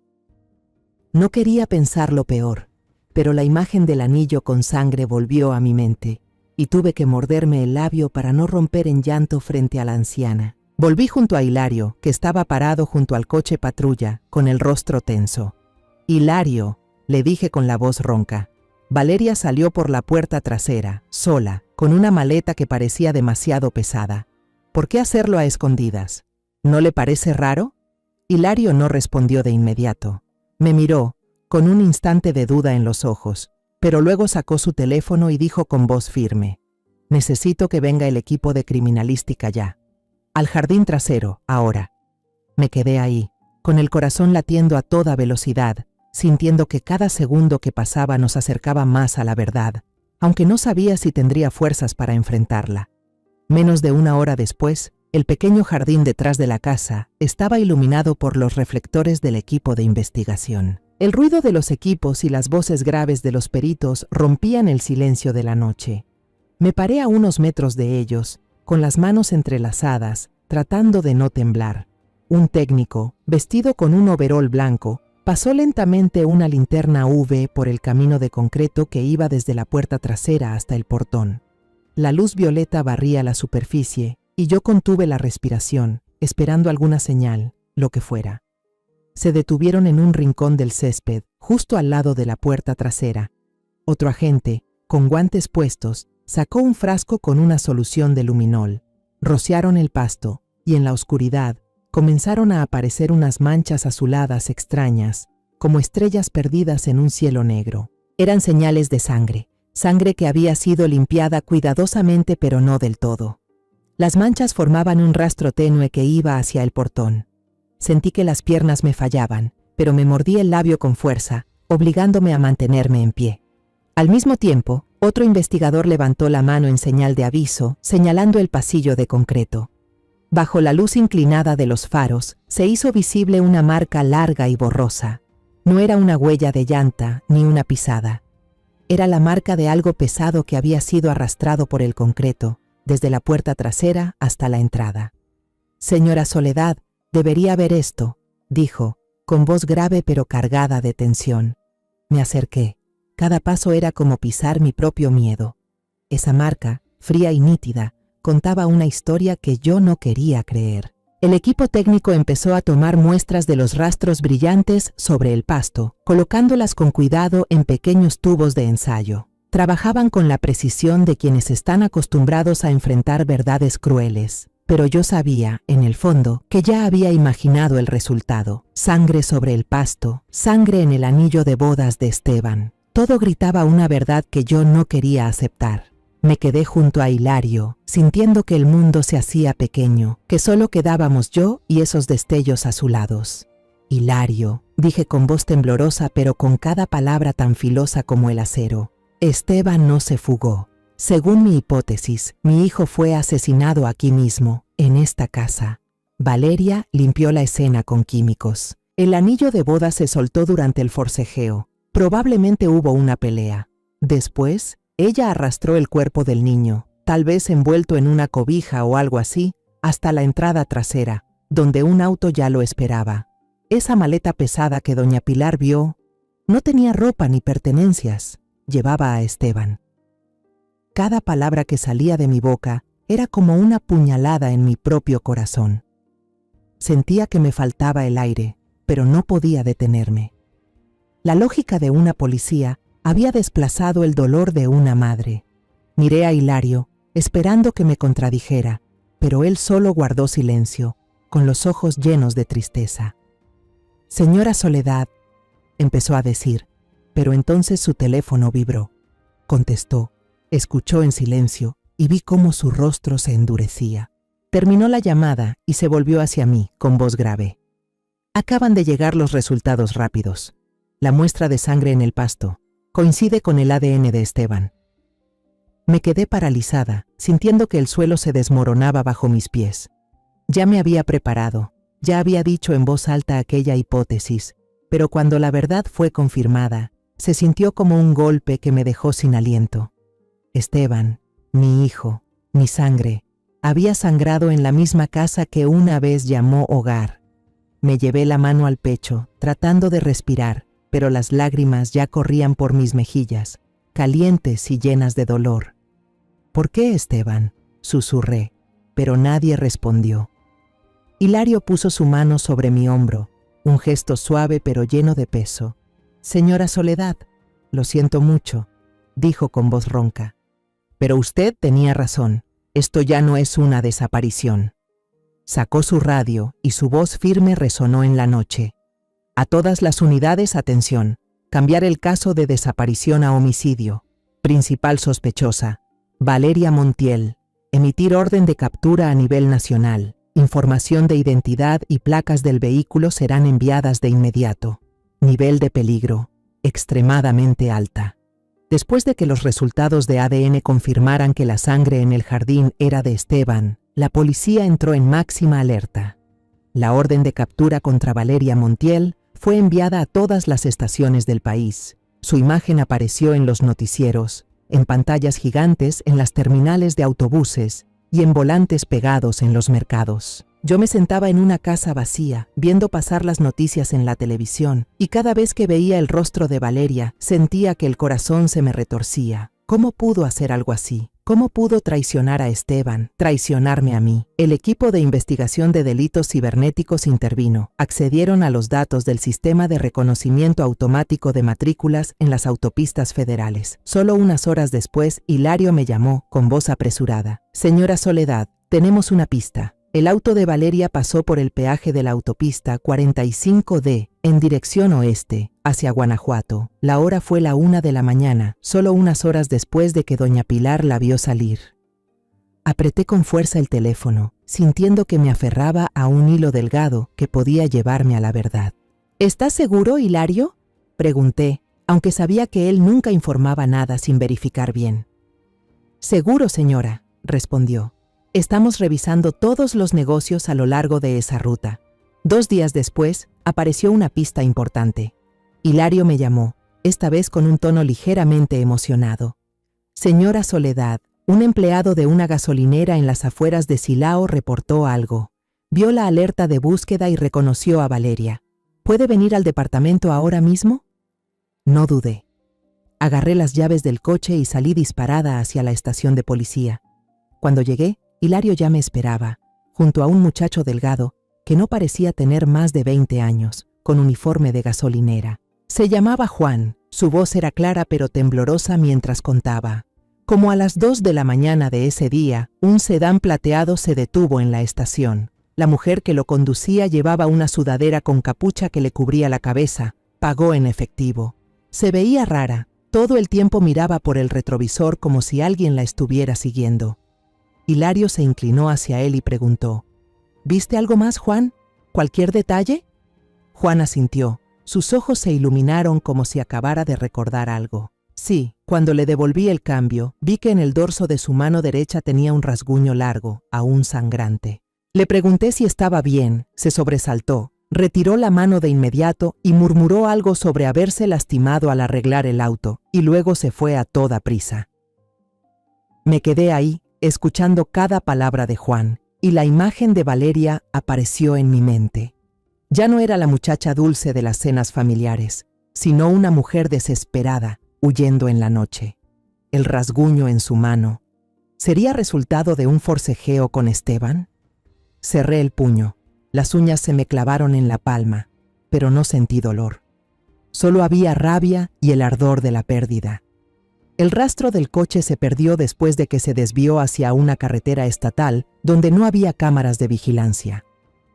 No quería pensar lo peor, pero la imagen del anillo con sangre volvió a mi mente, y tuve que morderme el labio para no romper en llanto frente a la anciana. Volví junto a Hilario, que estaba parado junto al coche patrulla, con el rostro tenso. «Hilario», le dije con la voz ronca. Valeria salió por la puerta trasera, sola, con una maleta que parecía demasiado pesada. ¿Por qué hacerlo a escondidas? ¿No le parece raro? Hilario no respondió de inmediato. Me miró, con un instante de duda en los ojos, pero luego sacó su teléfono y dijo con voz firme: necesito que venga el equipo de criminalística ya. Al jardín trasero, ahora. Me quedé ahí, con el corazón latiendo a toda velocidad, sintiendo que cada segundo que pasaba nos acercaba más a la verdad, aunque no sabía si tendría fuerzas para enfrentarla. Menos de una hora después, el pequeño jardín detrás de la casa estaba iluminado por los reflectores del equipo de investigación. El ruido de los equipos y las voces graves de los peritos rompían el silencio de la noche. Me paré a unos metros de ellos, con las manos entrelazadas, tratando de no temblar. Un técnico, vestido con un overol blanco, pasó lentamente una linterna UV por el camino de concreto que iba desde la puerta trasera hasta el portón. La luz violeta barría la superficie y yo contuve la respiración, esperando alguna señal, lo que fuera. Se detuvieron en un rincón del césped, justo al lado de la puerta trasera. Otro agente, con guantes puestos, sacó un frasco con una solución de luminol. Rociaron el pasto, y en la oscuridad comenzaron a aparecer unas manchas azuladas extrañas, como estrellas perdidas en un cielo negro. Eran señales de sangre, sangre que había sido limpiada cuidadosamente pero no del todo. Las manchas formaban un rastro tenue que iba hacia el portón. Sentí que las piernas me fallaban, pero me mordí el labio con fuerza, obligándome a mantenerme en pie. Al mismo tiempo, otro investigador levantó la mano en señal de aviso, señalando el pasillo de concreto. Bajo la luz inclinada de los faros, se hizo visible una marca larga y borrosa. No era una huella de llanta ni una pisada. Era la marca de algo pesado que había sido arrastrado por el concreto, desde la puerta trasera hasta la entrada. Señora Soledad, debería ver esto, dijo, con voz grave pero cargada de tensión. Me acerqué. Cada paso era como pisar mi propio miedo. Esa marca, fría y nítida, contaba una historia que yo no quería creer. El equipo técnico empezó a tomar muestras de los rastros brillantes sobre el pasto, colocándolas con cuidado en pequeños tubos de ensayo. Trabajaban con la precisión de quienes están acostumbrados a enfrentar verdades crueles. Pero yo sabía, en el fondo, que ya había imaginado el resultado. Sangre sobre el pasto, sangre en el anillo de bodas de Esteban. Todo gritaba una verdad que yo no quería aceptar. Me quedé junto a Hilario, sintiendo que el mundo se hacía pequeño, que solo quedábamos yo y esos destellos azulados. Hilario, dije con voz temblorosa pero con cada palabra tan filosa como el acero. Esteban no se fugó. Según mi hipótesis, mi hijo fue asesinado aquí mismo, en esta casa. Valeria limpió la escena con químicos. El anillo de boda se soltó durante el forcejeo. Probablemente hubo una pelea. Después, ella arrastró el cuerpo del niño, tal vez envuelto en una cobija o algo así, hasta la entrada trasera, donde un auto ya lo esperaba. Esa maleta pesada que doña Pilar vio no tenía ropa ni pertenencias. Llevaba a Esteban. Cada palabra que salía de mi boca era como una puñalada en mi propio corazón. Sentía que me faltaba el aire, pero no podía detenerme. La lógica de una policía había desplazado el dolor de una madre. Miré a Hilario, esperando que me contradijera, pero él solo guardó silencio, con los ojos llenos de tristeza. Señora Soledad, empezó a decir, pero entonces su teléfono vibró. Contestó. Escuchó en silencio y vi cómo su rostro se endurecía. Terminó la llamada y se volvió hacia mí con voz grave. Acaban de llegar los resultados rápidos. La muestra de sangre en el pasto coincide con el ADN de Esteban. Me quedé paralizada, sintiendo que el suelo se desmoronaba bajo mis pies. Ya me había preparado, ya había dicho en voz alta aquella hipótesis, pero cuando la verdad fue confirmada, se sintió como un golpe que me dejó sin aliento. Esteban, mi hijo, mi sangre, había sangrado en la misma casa que una vez llamó hogar. Me llevé la mano al pecho, tratando de respirar, pero las lágrimas ya corrían por mis mejillas, calientes y llenas de dolor. ¿Por qué, Esteban?, susurré, pero nadie respondió. Hilario puso su mano sobre mi hombro, un gesto suave pero lleno de peso. Señora Soledad, lo siento mucho, dijo con voz ronca. Pero usted tenía razón, esto ya no es una desaparición. Sacó su radio y su voz firme resonó en la noche. A todas las unidades, atención. Cambiar el caso de desaparición a homicidio. Principal sospechosa, Valeria Montiel. Emitir orden de captura a nivel nacional. Información de identidad y placas del vehículo serán enviadas de inmediato. Nivel de peligro, extremadamente alta. Después de que los resultados de ADN confirmaran que la sangre en el jardín era de Esteban, la policía entró en máxima alerta. La orden de captura contra Valeria Montiel fue enviada a todas las estaciones del país. Su imagen apareció en los noticieros, en pantallas gigantes en las terminales de autobuses y en volantes pegados en los mercados. Yo me sentaba en una casa vacía, viendo pasar las noticias en la televisión, y cada vez que veía el rostro de Valeria, sentía que el corazón se me retorcía. ¿Cómo pudo hacer algo así? ¿Cómo pudo traicionar a Esteban, traicionarme a mí? El equipo de investigación de delitos cibernéticos intervino. Accedieron a los datos del sistema de reconocimiento automático de matrículas en las autopistas federales. Solo unas horas después, Hilario me llamó con voz apresurada. Señora Soledad, tenemos una pista. El auto de Valeria pasó por el peaje de la autopista 45D en dirección oeste, hacia Guanajuato. La hora fue la 1 de la mañana, solo unas horas después de que doña Pilar la vio salir. Apreté con fuerza el teléfono, sintiendo que me aferraba a un hilo delgado que podía llevarme a la verdad. ¿Estás seguro, Hilario?, pregunté, aunque sabía que él nunca informaba nada sin verificar bien. Seguro, señora, respondió. Estamos revisando todos los negocios a lo largo de esa ruta. 2 días después, apareció una pista importante. Hilario me llamó, esta vez con un tono ligeramente emocionado. Señora Soledad, un empleado de una gasolinera en las afueras de Silao reportó algo. Vio la alerta de búsqueda y reconoció a Valeria. ¿Puede venir al departamento ahora mismo? No dudé. Agarré las llaves del coche y salí disparada hacia la estación de policía. Cuando llegué, Hilario ya me esperaba, junto a un muchacho delgado que no parecía tener más de 20 años, con uniforme de gasolinera. Se llamaba Juan, su voz era clara pero temblorosa mientras contaba. Como a las 2 de la mañana de ese día, un sedán plateado se detuvo en la estación. La mujer que lo conducía llevaba una sudadera con capucha que le cubría la cabeza. Pagó en efectivo. Se veía rara, todo el tiempo miraba por el retrovisor como si alguien la estuviera siguiendo. Hilario se inclinó hacia él y preguntó, ¿viste algo más, Juan? ¿Cualquier detalle? Juan asintió. Sus ojos se iluminaron como si acabara de recordar algo. Sí, cuando le devolví el cambio, vi que en el dorso de su mano derecha tenía un rasguño largo, aún sangrante. Le pregunté si estaba bien, se sobresaltó, retiró la mano de inmediato y murmuró algo sobre haberse lastimado al arreglar el auto, y luego se fue a toda prisa. Me quedé ahí, escuchando cada palabra de Juan, y la imagen de Valeria apareció en mi mente. Ya no era la muchacha dulce de las cenas familiares, sino una mujer desesperada, huyendo en la noche. El rasguño en su mano. ¿Sería resultado de un forcejeo con Esteban? Cerré el puño. Las uñas se me clavaron en la palma, pero no sentí dolor. Solo había rabia y el ardor de la pérdida. El rastro del coche se perdió después de que se desvió hacia una carretera estatal donde no había cámaras de vigilancia.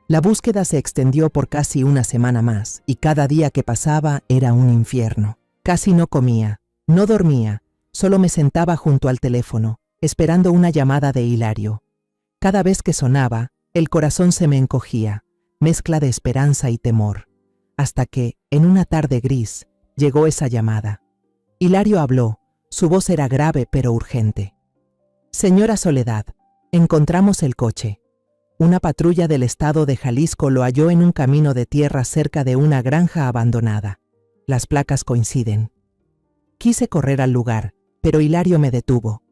La búsqueda se extendió por casi una semana más y cada día que pasaba era un infierno. Casi no comía, no dormía, solo me sentaba junto al teléfono, esperando una llamada de Hilario. Cada vez que sonaba, el corazón se me encogía, mezcla de esperanza y temor, hasta que, en una tarde gris, llegó esa llamada. Hilario habló. Su voz era grave pero urgente. Señora Soledad, encontramos el coche. Una patrulla del estado de Jalisco lo halló en un camino de tierra cerca de una granja abandonada. Las placas coinciden. Quise correr al lugar, pero Hilario me detuvo.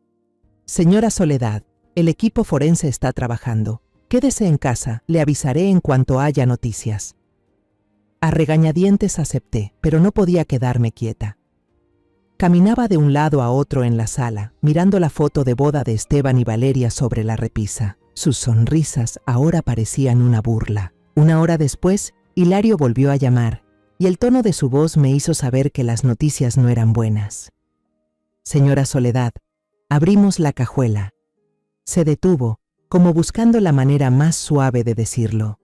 Señora Soledad, el equipo forense está trabajando. Quédese en casa, le avisaré en cuanto haya noticias. A regañadientes acepté, pero no podía quedarme quieta. Caminaba de un lado a otro en la sala, mirando la foto de boda de Esteban y Valeria sobre la repisa. Sus sonrisas ahora parecían una burla. Una hora después, Hilario volvió a llamar, y el tono de su voz me hizo saber que las noticias no eran buenas. Señora Soledad, abrimos la cajuela. Se detuvo, como buscando la manera más suave de decirlo.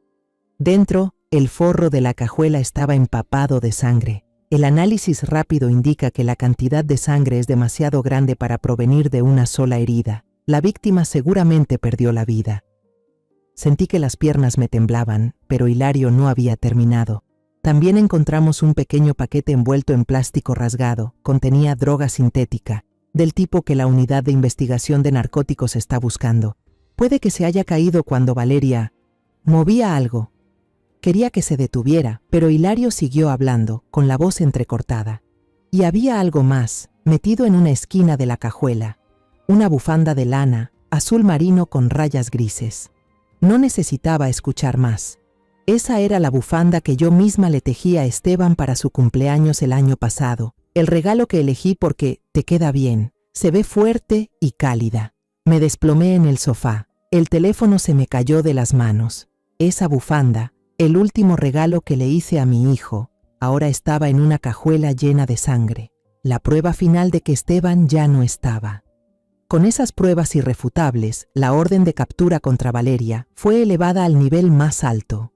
Dentro, el forro de la cajuela estaba empapado de sangre. El análisis rápido indica que la cantidad de sangre es demasiado grande para provenir de una sola herida. La víctima seguramente perdió la vida. Sentí que las piernas me temblaban, pero Hilario no había terminado. También encontramos un pequeño paquete envuelto en plástico rasgado. Contenía droga sintética, del tipo que la Unidad de Investigación de Narcóticos está buscando. Puede que se haya caído cuando Valeria movía algo. Quería que se detuviera, pero Hilario siguió hablando, con la voz entrecortada. Y había algo más, metido en una esquina de la cajuela. Una bufanda de lana, azul marino con rayas grises. No necesitaba escuchar más. Esa era la bufanda que yo misma le tejí a Esteban para su cumpleaños el año pasado. El regalo que elegí porque te queda bien, se ve fuerte y cálida. Me desplomé en el sofá. El teléfono se me cayó de las manos. Esa bufanda, el último regalo que le hice a mi hijo, ahora estaba en una cajuela llena de sangre. La prueba final de que Esteban ya no estaba. Con esas pruebas irrefutables, la orden de captura contra Valeria fue elevada al nivel más alto.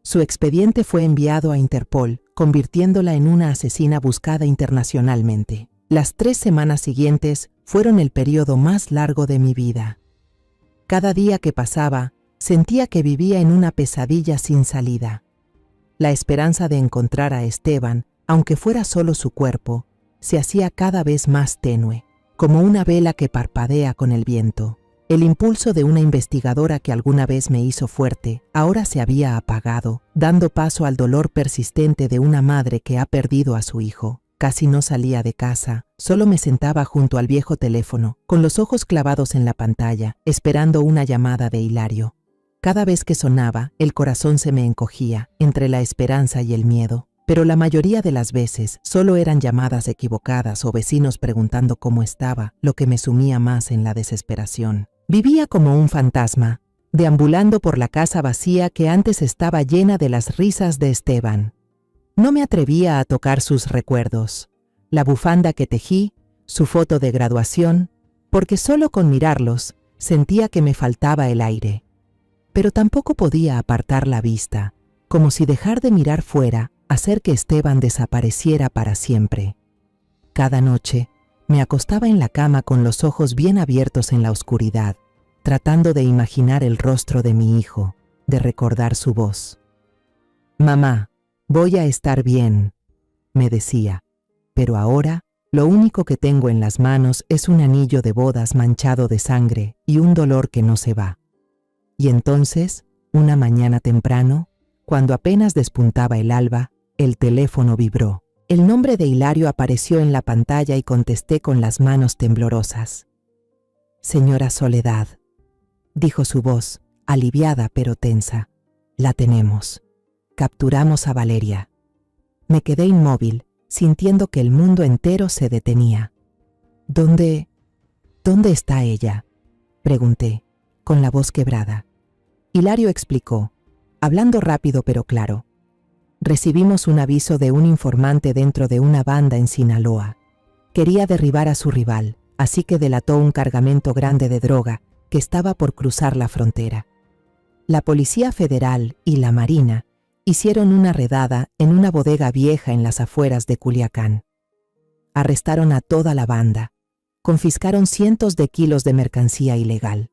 Su expediente fue enviado a Interpol, convirtiéndola en una asesina buscada internacionalmente. Las 3 semanas siguientes fueron el periodo más largo de mi vida. Cada día que pasaba, sentía que vivía en una pesadilla sin salida. La esperanza de encontrar a Esteban, aunque fuera solo su cuerpo, se hacía cada vez más tenue, como una vela que parpadea con el viento. El impulso de una investigadora que alguna vez me hizo fuerte, ahora se había apagado, dando paso al dolor persistente de una madre que ha perdido a su hijo. Casi no salía de casa, solo me sentaba junto al viejo teléfono, con los ojos clavados en la pantalla, esperando una llamada de Hilario. Cada vez que sonaba, el corazón se me encogía, entre la esperanza y el miedo. Pero la mayoría de las veces solo eran llamadas equivocadas o vecinos preguntando cómo estaba, lo que me sumía más en la desesperación. Vivía como un fantasma, deambulando por la casa vacía que antes estaba llena de las risas de Esteban. No me atrevía a tocar sus recuerdos, la bufanda que tejí, su foto de graduación, porque solo con mirarlos sentía que me faltaba el aire. Pero tampoco podía apartar la vista, como si dejar de mirar fuera hacer que Esteban desapareciera para siempre. Cada noche me acostaba en la cama con los ojos bien abiertos en la oscuridad, tratando de imaginar el rostro de mi hijo, de recordar su voz. «Mamá, voy a estar bien», me decía, pero ahora lo único que tengo en las manos es un anillo de bodas manchado de sangre y un dolor que no se va. Y entonces, una mañana temprano, cuando apenas despuntaba el alba, el teléfono vibró. El nombre de Hilario apareció en la pantalla y contesté con las manos temblorosas. «Señora Soledad», dijo su voz, aliviada pero tensa. «La tenemos. Capturamos a Valeria». Me quedé inmóvil, sintiendo que el mundo entero se detenía. ¿Dónde está ella?», pregunté, con la voz quebrada. Hilario explicó, hablando rápido pero claro. «Recibimos un aviso de un informante dentro de una banda en Sinaloa. Quería derribar a su rival, así que delató un cargamento grande de droga que estaba por cruzar la frontera. La Policía Federal y la Marina hicieron una redada en una bodega vieja en las afueras de Culiacán. Arrestaron a toda la banda, confiscaron cientos de kilos de mercancía ilegal,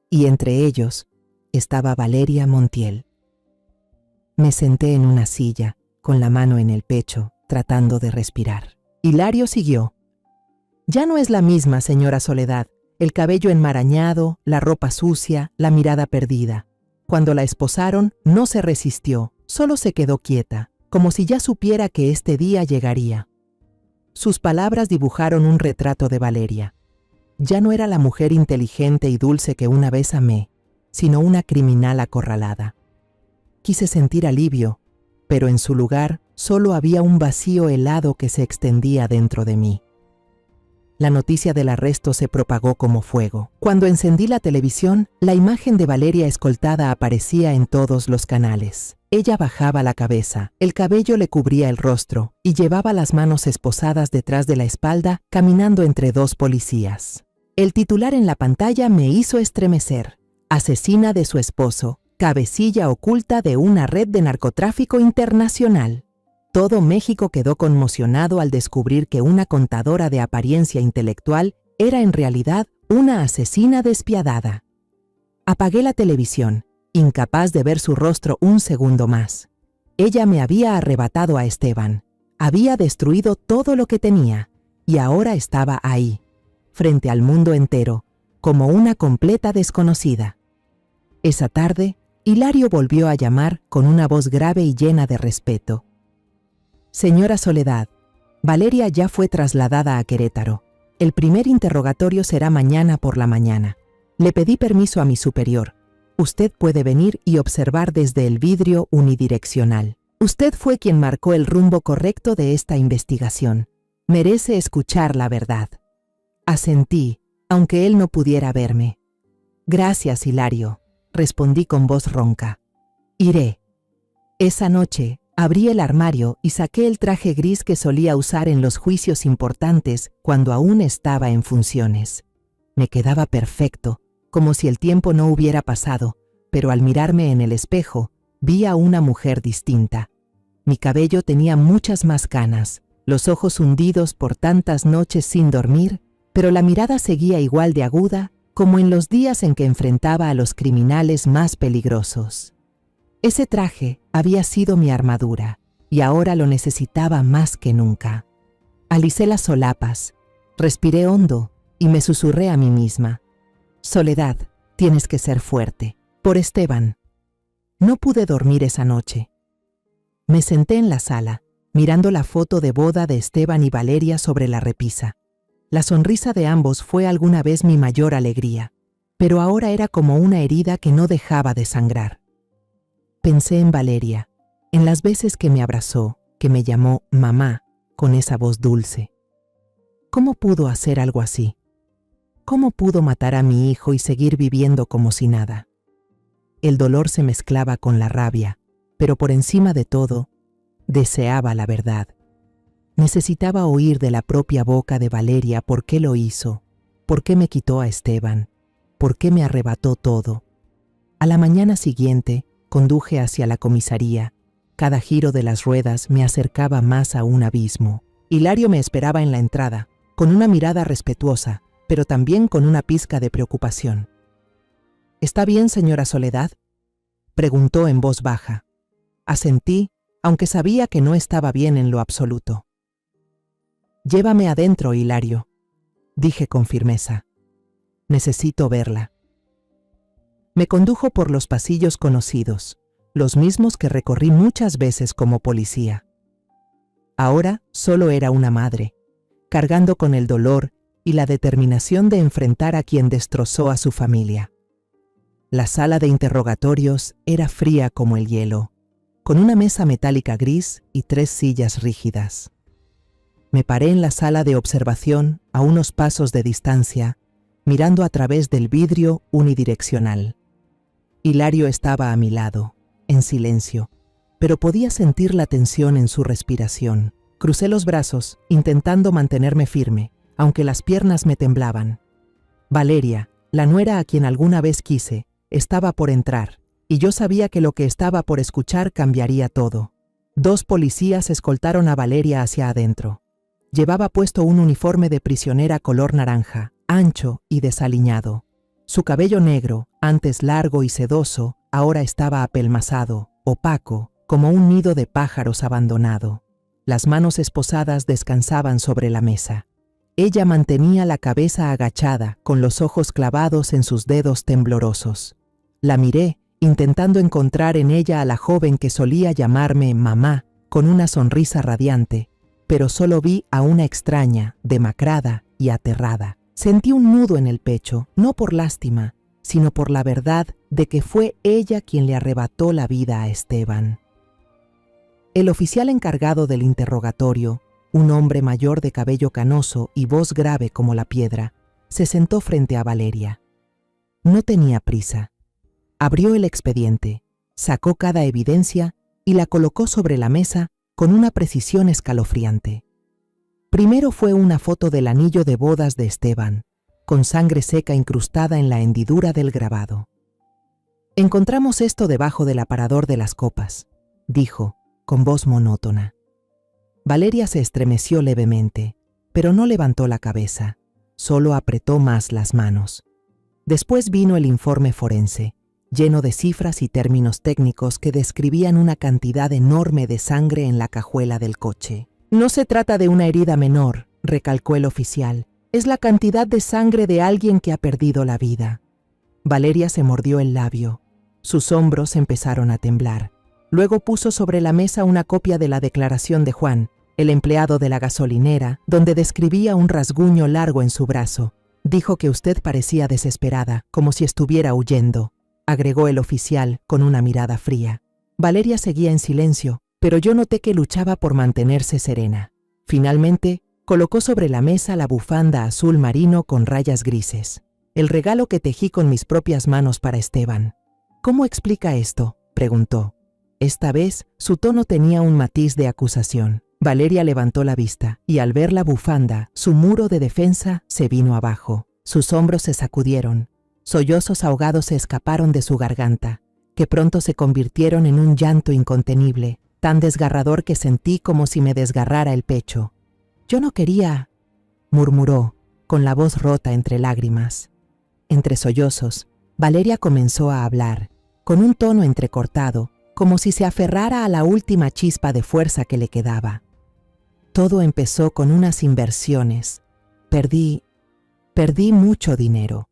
y entre ellos estaba Valeria Montiel». Me senté en una silla, con la mano en el pecho, tratando de respirar. Hilario siguió. «Ya no es la misma, señora Soledad. El cabello enmarañado, la ropa sucia, la mirada perdida. Cuando la esposaron, no se resistió, solo se quedó quieta, como si ya supiera que este día llegaría. Sus palabras dibujaron un retrato de Valeria. Ya no era la mujer inteligente y dulce que una vez amé, sino una criminal acorralada. Quise sentir alivio, pero en su lugar solo había un vacío helado que se extendía dentro de mí. La noticia del arresto se propagó como fuego. Cuando encendí la televisión, la imagen de Valeria escoltada aparecía en todos los canales. Ella bajaba la cabeza, el cabello le cubría el rostro y llevaba las manos esposadas detrás de la espalda, caminando entre 2 policías. El titular en la pantalla me hizo estremecer. asesina de su esposo, cabecilla oculta de una red de narcotráfico internacional. Todo México quedó conmocionado al descubrir que una contadora de apariencia intelectual era en realidad una asesina despiadada. Apagué la televisión, incapaz de ver su rostro un segundo más. Ella me había arrebatado a Esteban, había destruido todo lo que tenía, y ahora estaba ahí, frente al mundo entero, como una completa desconocida. Esa tarde, Hilario volvió a llamar con una voz grave y llena de respeto. Señora Soledad, Valeria ya fue trasladada a Querétaro. El primer interrogatorio será mañana por la mañana. Le pedí permiso a mi superior. Usted puede venir y observar desde el vidrio unidireccional. Usted fue quien marcó el rumbo correcto de esta investigación. Merece escuchar la verdad. Asentí, aunque él no pudiera verme. Gracias, Hilario, respondí con voz ronca. Iré. Esa noche, abrí el armario y saqué el traje gris que solía usar en los juicios importantes cuando aún estaba en funciones. Me quedaba perfecto, como si el tiempo no hubiera pasado, pero al mirarme en el espejo, vi a una mujer distinta. Mi cabello tenía muchas más canas, los ojos hundidos por tantas noches sin dormir, pero la mirada seguía igual de aguda como en los días en que enfrentaba a los criminales más peligrosos. Ese traje había sido mi armadura, y ahora lo necesitaba más que nunca. Alicé las solapas, respiré hondo y me susurré a mí misma. Soledad, tienes que ser fuerte. Por Esteban. No pude dormir esa noche. Me senté en la sala, mirando la foto de boda de Esteban y Valeria sobre la repisa. La sonrisa de ambos fue alguna vez mi mayor alegría, pero ahora era como una herida que no dejaba de sangrar. Pensé en Valeria, en las veces que me abrazó, que me llamó mamá, con esa voz dulce. ¿Cómo pudo hacer algo así? ¿Cómo pudo matar a mi hijo y seguir viviendo como si nada? El dolor se mezclaba con la rabia, pero por encima de todo, deseaba la verdad. Necesitaba oír de la propia boca de Valeria por qué lo hizo, por qué me quitó a Esteban, por qué me arrebató todo. A la mañana siguiente, conduje hacia la comisaría. Cada giro de las ruedas me acercaba más a un abismo. Hilario me esperaba en la entrada, con una mirada respetuosa, pero también con una pizca de preocupación. ¿Está bien, señora Soledad?, preguntó en voz baja. Asentí, aunque sabía que no estaba bien en lo absoluto. Llévame adentro, Hilario, dije con firmeza. Necesito verla. Me condujo por los pasillos conocidos, los mismos que recorrí muchas veces como policía. Ahora solo era una madre, cargando con el dolor y la determinación de enfrentar a quien destrozó a su familia. La sala de interrogatorios era fría como el hielo, con una mesa metálica gris y 3 sillas rígidas. Me paré en la sala de observación a unos pasos de distancia, mirando a través del vidrio unidireccional. Hilario estaba a mi lado, en silencio, pero podía sentir la tensión en su respiración. Crucé los brazos, intentando mantenerme firme, aunque las piernas me temblaban. Valeria, la nuera a quien alguna vez quise, estaba por entrar, y yo sabía que lo que estaba por escuchar cambiaría todo. 2 policías escoltaron a Valeria hacia adentro. Llevaba puesto un uniforme de prisionera color naranja, ancho y desaliñado. Su cabello negro, antes largo y sedoso, ahora estaba apelmazado, opaco, como un nido de pájaros abandonado. Las manos esposadas descansaban sobre la mesa. Ella mantenía la cabeza agachada, con los ojos clavados en sus dedos temblorosos. La miré, intentando encontrar en ella a la joven que solía llamarme mamá, con una sonrisa radiante, pero solo vi a una extraña, demacrada y aterrada. Sentí un nudo en el pecho, no por lástima, sino por la verdad de que fue ella quien le arrebató la vida a Esteban. El oficial encargado del interrogatorio, un hombre mayor de cabello canoso y voz grave como la piedra, se sentó frente a Valeria. No tenía prisa. Abrió el expediente, sacó cada evidencia y la colocó sobre la mesa con una precisión escalofriante. Primero fue una foto del anillo de bodas de Esteban, con sangre seca incrustada en la hendidura del grabado. Encontramos esto debajo del aparador de las copas, dijo, con voz monótona. Valeria se estremeció levemente, pero no levantó la cabeza, solo apretó más las manos. Después vino el informe forense, lleno de cifras y términos técnicos que describían una cantidad enorme de sangre en la cajuela del coche. No se trata de una herida menor, recalcó el oficial. Es la cantidad de sangre de alguien que ha perdido la vida. Valeria se mordió el labio. Sus hombros empezaron a temblar. Luego puso sobre la mesa una copia de la declaración de Juan, el empleado de la gasolinera, donde describía un rasguño largo en su brazo. Dijo que usted parecía desesperada, como si estuviera huyendo, agregó el oficial con una mirada fría. Valeria seguía en silencio, pero yo noté que luchaba por mantenerse serena. Finalmente, colocó sobre la mesa la bufanda azul marino con rayas grises, el regalo que tejí con mis propias manos para Esteban. ¿Cómo explica esto?, preguntó. Esta vez, su tono tenía un matiz de acusación. Valeria levantó la vista, y al ver la bufanda, su muro de defensa se vino abajo. Sus hombros se sacudieron. Sollozos ahogados se escaparon de su garganta, que pronto se convirtieron en un llanto incontenible, tan desgarrador que sentí como si me desgarrara el pecho. «Yo no quería», murmuró, con la voz rota entre lágrimas. Entre sollozos, Valeria comenzó a hablar, con un tono entrecortado, como si se aferrara a la última chispa de fuerza que le quedaba. Todo empezó con unas inversiones. Perdí mucho dinero.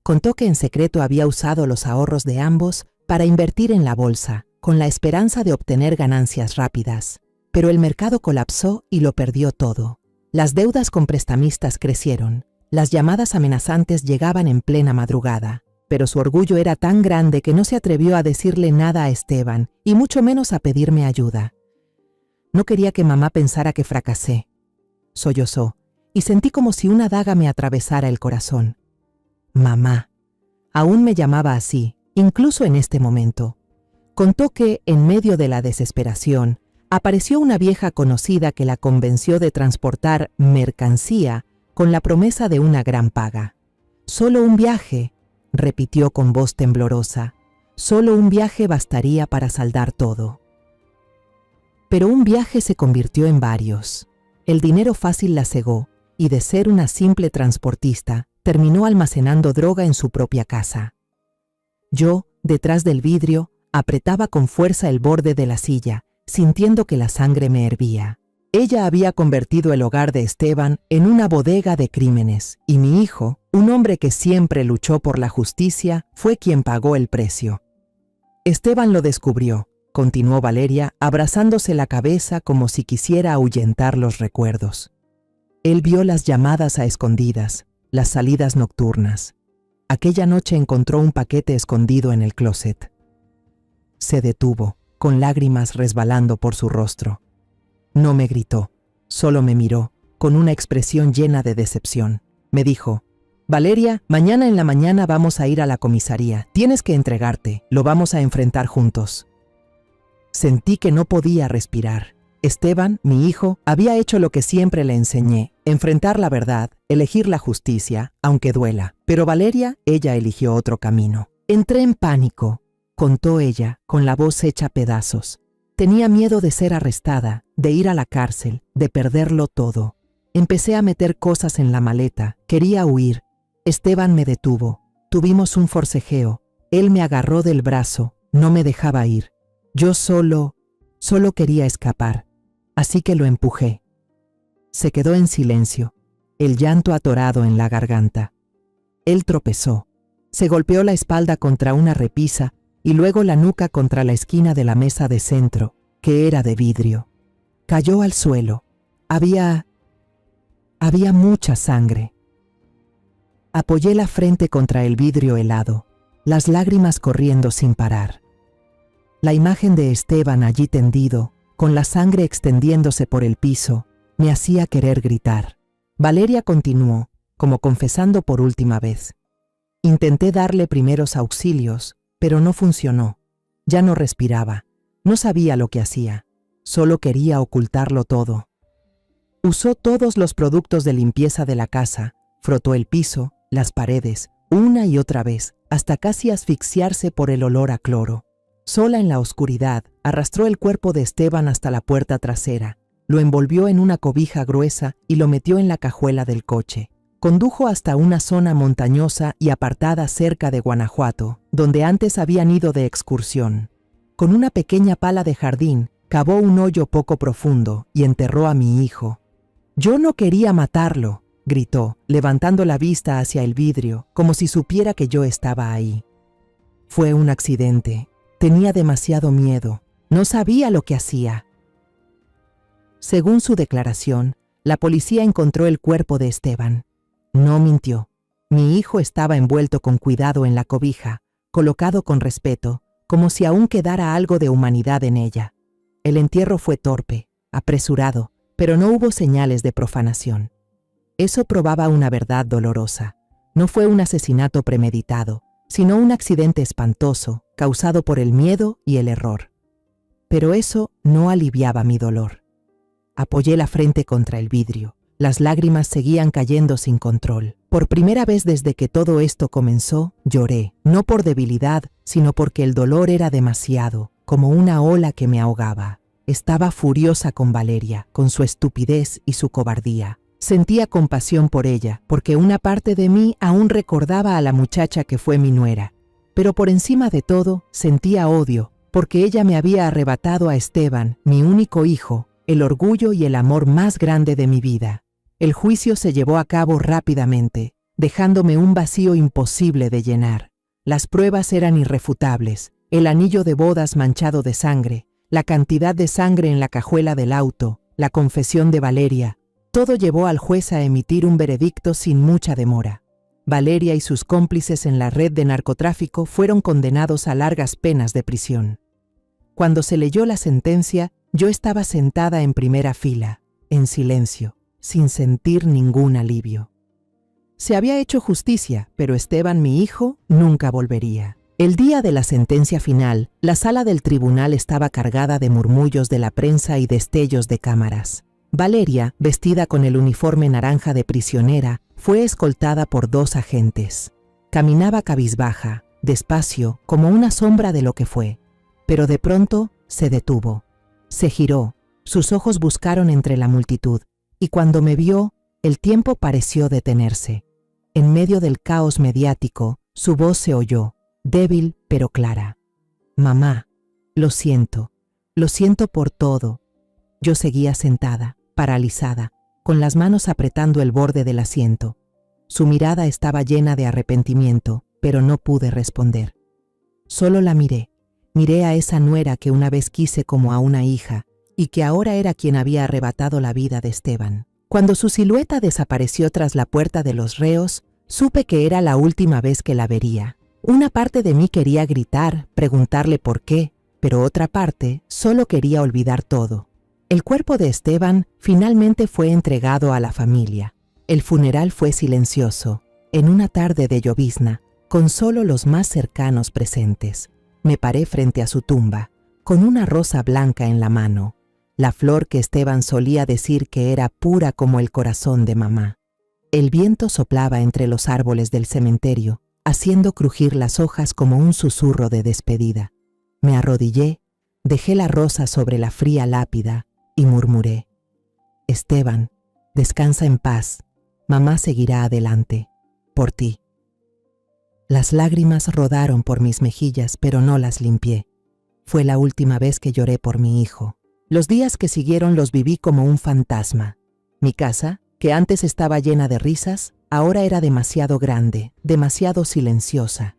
Contó que en secreto había usado los ahorros de ambos para invertir en la bolsa, con la esperanza de obtener ganancias rápidas. Pero el mercado colapsó y lo perdió todo. Las deudas con prestamistas crecieron. Las llamadas amenazantes llegaban en plena madrugada. Pero su orgullo era tan grande que no se atrevió a decirle nada a Esteban, y mucho menos a pedirme ayuda. No quería que mamá pensara que fracasé. Sollozó, y sentí como si una daga me atravesara el corazón. Mamá. Aún me llamaba así, incluso en este momento. Contó que, en medio de la desesperación, apareció una vieja conocida que la convenció de transportar mercancía con la promesa de una gran paga. Solo un viaje, repitió con voz temblorosa. Solo un viaje bastaría para saldar todo. Pero un viaje se convirtió en varios. El dinero fácil la cegó, y de ser una simple transportista, terminó almacenando droga en su propia casa. Yo, detrás del vidrio, apretaba con fuerza el borde de la silla, sintiendo que la sangre me hervía. Ella había convertido el hogar de Esteban en una bodega de crímenes, y mi hijo, un hombre que siempre luchó por la justicia, fue quien pagó el precio. Esteban lo descubrió, continuó Valeria, abrazándose la cabeza como si quisiera ahuyentar los recuerdos. Él vio las llamadas a escondidas, las salidas nocturnas. Aquella noche encontró un paquete escondido en el closet. Se detuvo, con lágrimas resbalando por su rostro. No me gritó, solo me miró, con una expresión llena de decepción. Me dijo: «Valeria, mañana en la mañana vamos a ir a la comisaría. Tienes que entregarte, lo vamos a enfrentar juntos». Sentí que no podía respirar. Esteban, mi hijo, había hecho lo que siempre le enseñé: enfrentar la verdad, elegir la justicia, aunque duela. Pero Valeria, ella eligió otro camino. Entré en pánico, contó ella, con la voz hecha pedazos. Tenía miedo de ser arrestada, de ir a la cárcel, de perderlo todo. Empecé a meter cosas en la maleta, quería huir. Esteban me detuvo. Tuvimos un forcejeo. Él me agarró del brazo, no me dejaba ir. Yo solo quería escapar, así que lo empujé. Se quedó en silencio, el llanto atorado en la garganta. Él tropezó. Se golpeó la espalda contra una repisa y luego la nuca contra la esquina de la mesa de centro, que era de vidrio. Cayó al suelo. Había mucha sangre. Apoyé la frente contra el vidrio helado, las lágrimas corriendo sin parar. La imagen de Esteban allí tendido, con la sangre extendiéndose por el piso, me hacía querer gritar. Valeria continuó, como confesando por última vez. Intenté darle primeros auxilios, pero no funcionó. Ya no respiraba. No sabía lo que hacía. Solo quería ocultarlo todo. Usó todos los productos de limpieza de la casa, frotó el piso, las paredes, una y otra vez, hasta casi asfixiarse por el olor a cloro. Sola en la oscuridad, arrastró el cuerpo de Esteban hasta la puerta trasera, lo envolvió en una cobija gruesa y lo metió en la cajuela del coche. Condujo hasta una zona montañosa y apartada cerca de Guanajuato, donde antes habían ido de excursión. Con una pequeña pala de jardín, cavó un hoyo poco profundo y enterró a mi hijo. «Yo no quería matarlo», gritó, levantando la vista hacia el vidrio, como si supiera que yo estaba ahí. «Fue un accidente. Tenía demasiado miedo. No sabía lo que hacía». Según su declaración, la policía encontró el cuerpo de Esteban. No mintió. Mi hijo estaba envuelto con cuidado en la cobija, colocado con respeto, como si aún quedara algo de humanidad en ella. El entierro fue torpe, apresurado, pero no hubo señales de profanación. Eso probaba una verdad dolorosa. No fue un asesinato premeditado, sino un accidente espantoso, causado por el miedo y el error. Pero eso no aliviaba mi dolor. Apoyé la frente contra el vidrio. Las lágrimas seguían cayendo sin control. Por primera vez desde que todo esto comenzó, lloré, no por debilidad, sino porque el dolor era demasiado, como una ola que me ahogaba. Estaba furiosa con Valeria, con su estupidez y su cobardía. Sentía compasión por ella, porque una parte de mí aún recordaba a la muchacha que fue mi nuera. Pero por encima de todo, sentía odio, porque ella me había arrebatado a Esteban, mi único hijo, el orgullo y el amor más grande de mi vida. El juicio se llevó a cabo rápidamente, dejándome un vacío imposible de llenar. Las pruebas eran irrefutables, el anillo de bodas manchado de sangre, la cantidad de sangre en la cajuela del auto, la confesión de Valeria. Todo llevó al juez a emitir un veredicto sin mucha demora. Valeria y sus cómplices en la red de narcotráfico fueron condenados a largas penas de prisión. Cuando se leyó la sentencia, yo estaba sentada en primera fila, en silencio, sin sentir ningún alivio. Se había hecho justicia, pero Esteban, mi hijo, nunca volvería. El día de la sentencia final, la sala del tribunal estaba cargada de murmullos de la prensa y destellos de cámaras. Valeria, vestida con el uniforme naranja de prisionera, fue escoltada por 2 agentes. Caminaba cabizbaja, despacio, como una sombra de lo que fue. Pero de pronto se detuvo. Se giró, sus ojos buscaron entre la multitud, y cuando me vio, el tiempo pareció detenerse. En medio del caos mediático, su voz se oyó, débil pero clara. «Mamá, lo siento por todo». Yo seguía sentada, paralizada, con las manos apretando el borde del asiento. Su mirada estaba llena de arrepentimiento, pero no pude responder. Solo la miré. Miré a esa nuera que una vez quise como a una hija, y que ahora era quien había arrebatado la vida de Esteban. Cuando su silueta desapareció tras la puerta de los reos, supe que era la última vez que la vería. Una parte de mí quería gritar, preguntarle por qué, pero otra parte solo quería olvidar todo. El cuerpo de Esteban finalmente fue entregado a la familia. El funeral fue silencioso, en una tarde de llovizna, con solo los más cercanos presentes. Me paré frente a su tumba, con una rosa blanca en la mano, la flor que Esteban solía decir que era pura como el corazón de mamá. El viento soplaba entre los árboles del cementerio, haciendo crujir las hojas como un susurro de despedida. Me arrodillé, dejé la rosa sobre la fría lápida y murmuré: «Esteban, descansa en paz, mamá seguirá adelante, por ti». Las lágrimas rodaron por mis mejillas, pero no las limpié. Fue la última vez que lloré por mi hijo. Los días que siguieron los viví como un fantasma. Mi casa, que antes estaba llena de risas, ahora era demasiado grande, demasiado silenciosa.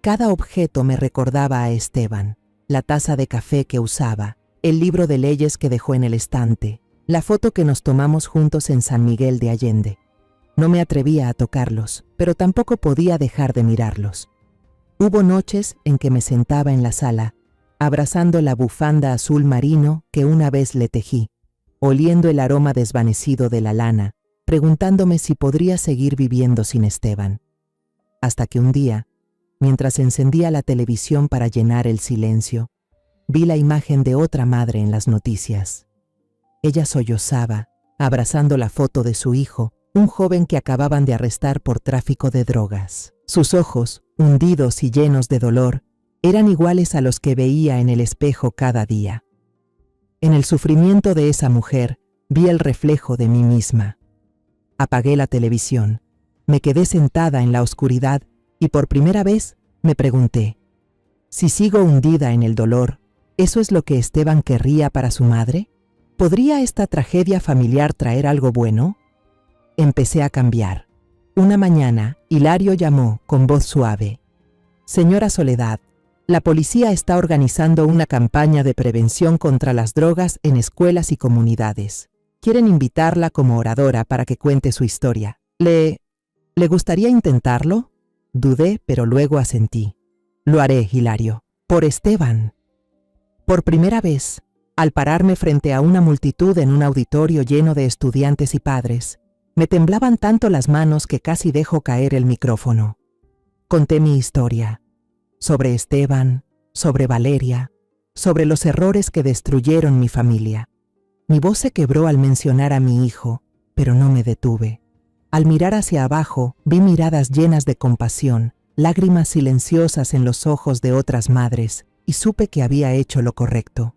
Cada objeto me recordaba a Esteban: la taza de café que usaba, el libro de leyes que dejó en el estante, la foto que nos tomamos juntos en San Miguel de Allende. No me atrevía a tocarlos, pero tampoco podía dejar de mirarlos. Hubo noches en que me sentaba en la sala, abrazando la bufanda azul marino que una vez le tejí, oliendo el aroma desvanecido de la lana, preguntándome si podría seguir viviendo sin Esteban. Hasta que un día, mientras encendía la televisión para llenar el silencio, vi la imagen de otra madre en las noticias. Ella sollozaba, abrazando la foto de su hijo, un joven que acababan de arrestar por tráfico de drogas. Sus ojos, hundidos y llenos de dolor, eran iguales a los que veía en el espejo cada día. En el sufrimiento de esa mujer, vi el reflejo de mí misma. Apagué la televisión, me quedé sentada en la oscuridad y por primera vez me pregunté, si sigo hundida en el dolor, ¿eso es lo que Esteban querría para su madre? ¿Podría esta tragedia familiar traer algo bueno? Empecé a cambiar. Una mañana, Hilario llamó con voz suave. Señora Soledad, la policía está organizando una campaña de prevención contra las drogas en escuelas y comunidades. Quieren invitarla como oradora para que cuente su historia. ¿Le gustaría intentarlo? Dudé, pero luego asentí. Lo haré, Hilario. Por Esteban. Por primera vez, al pararme frente a una multitud en un auditorio lleno de estudiantes y padres, me temblaban tanto las manos que casi dejo caer el micrófono. Conté mi historia. Sobre Esteban, sobre Valeria, sobre los errores que destruyeron mi familia. Mi voz se quebró al mencionar a mi hijo, pero no me detuve. Al mirar hacia abajo, vi miradas llenas de compasión, lágrimas silenciosas en los ojos de otras madres, y supe que había hecho lo correcto.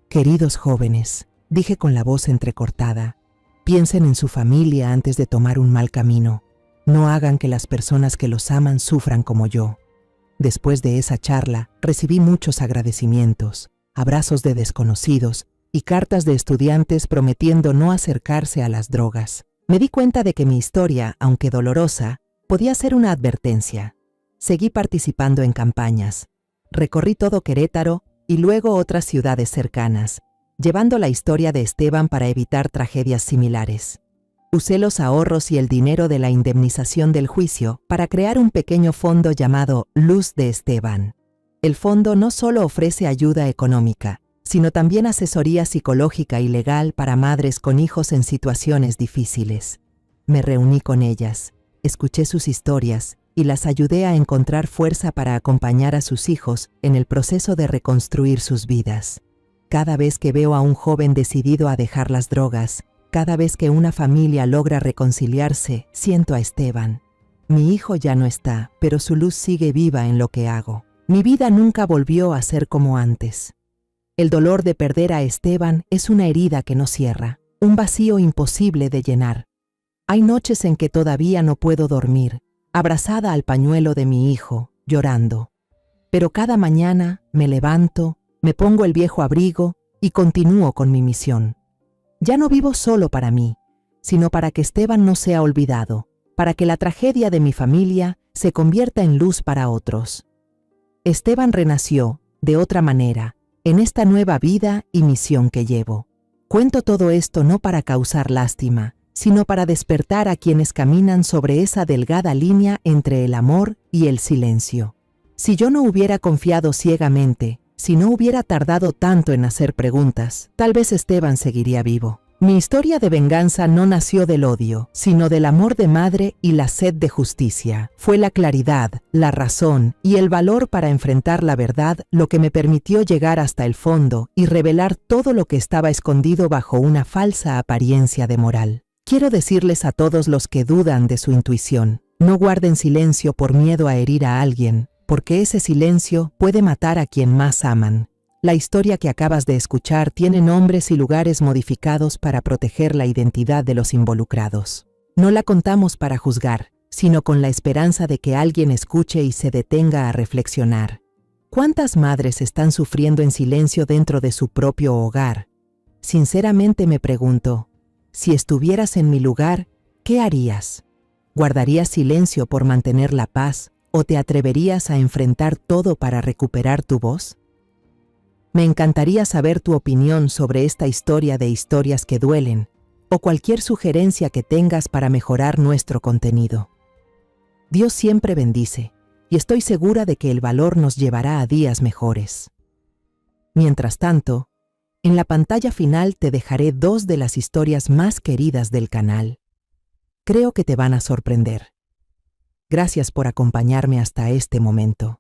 Queridos jóvenes, dije con la voz entrecortada, piensen en su familia antes de tomar un mal camino. No hagan que las personas que los aman sufran como yo. Después de esa charla, recibí muchos agradecimientos, abrazos de desconocidos y cartas de estudiantes prometiendo no acercarse a las drogas. Me di cuenta de que mi historia, aunque dolorosa, podía ser una advertencia. Seguí participando en campañas. Recorrí todo Querétaro y luego otras ciudades cercanas, llevando la historia de Esteban para evitar tragedias similares. Usé los ahorros y el dinero de la indemnización del juicio para crear un pequeño fondo llamado Luz de Esteban. El fondo no solo ofrece ayuda económica, sino también asesoría psicológica y legal para madres con hijos en situaciones difíciles. Me reuní con ellas, escuché sus historias y las ayudé a encontrar fuerza para acompañar a sus hijos en el proceso de reconstruir sus vidas. Cada vez que veo a un joven decidido a dejar las drogas, cada vez que una familia logra reconciliarse, siento a Esteban. Mi hijo ya no está, pero su luz sigue viva en lo que hago. Mi vida nunca volvió a ser como antes. El dolor de perder a Esteban es una herida que no cierra, un vacío imposible de llenar. Hay noches en que todavía no puedo dormir, abrazada al pañuelo de mi hijo, llorando. Pero cada mañana me levanto, me pongo el viejo abrigo y continúo con mi misión. Ya no vivo solo para mí, sino para que Esteban no sea olvidado, para que la tragedia de mi familia se convierta en luz para otros. Esteban renació, de otra manera, en esta nueva vida y misión que llevo. Cuento todo esto no para causar lástima, sino para despertar a quienes caminan sobre esa delgada línea entre el amor y el silencio. Si yo no hubiera confiado ciegamente, si no hubiera tardado tanto en hacer preguntas, tal vez Esteban seguiría vivo. Mi historia de venganza no nació del odio, sino del amor de madre y la sed de justicia. Fue la claridad, la razón y el valor para enfrentar la verdad lo que me permitió llegar hasta el fondo y revelar todo lo que estaba escondido bajo una falsa apariencia de moral. Quiero decirles a todos los que dudan de su intuición, no guarden silencio por miedo a herir a alguien, porque ese silencio puede matar a quien más aman. La historia que acabas de escuchar tiene nombres y lugares modificados para proteger la identidad de los involucrados. No la contamos para juzgar, sino con la esperanza de que alguien escuche y se detenga a reflexionar. ¿Cuántas madres están sufriendo en silencio dentro de su propio hogar? Sinceramente me pregunto, si estuvieras en mi lugar, ¿qué harías? ¿Guardarías silencio por mantener la paz o te atreverías a enfrentar todo para recuperar tu voz? Me encantaría saber tu opinión sobre esta historia de historias que duelen, o cualquier sugerencia que tengas para mejorar nuestro contenido. Dios siempre bendice, y estoy segura de que el valor nos llevará a días mejores. Mientras tanto, en la pantalla final te dejaré 2 de las historias más queridas del canal. Creo que te van a sorprender. Gracias por acompañarme hasta este momento.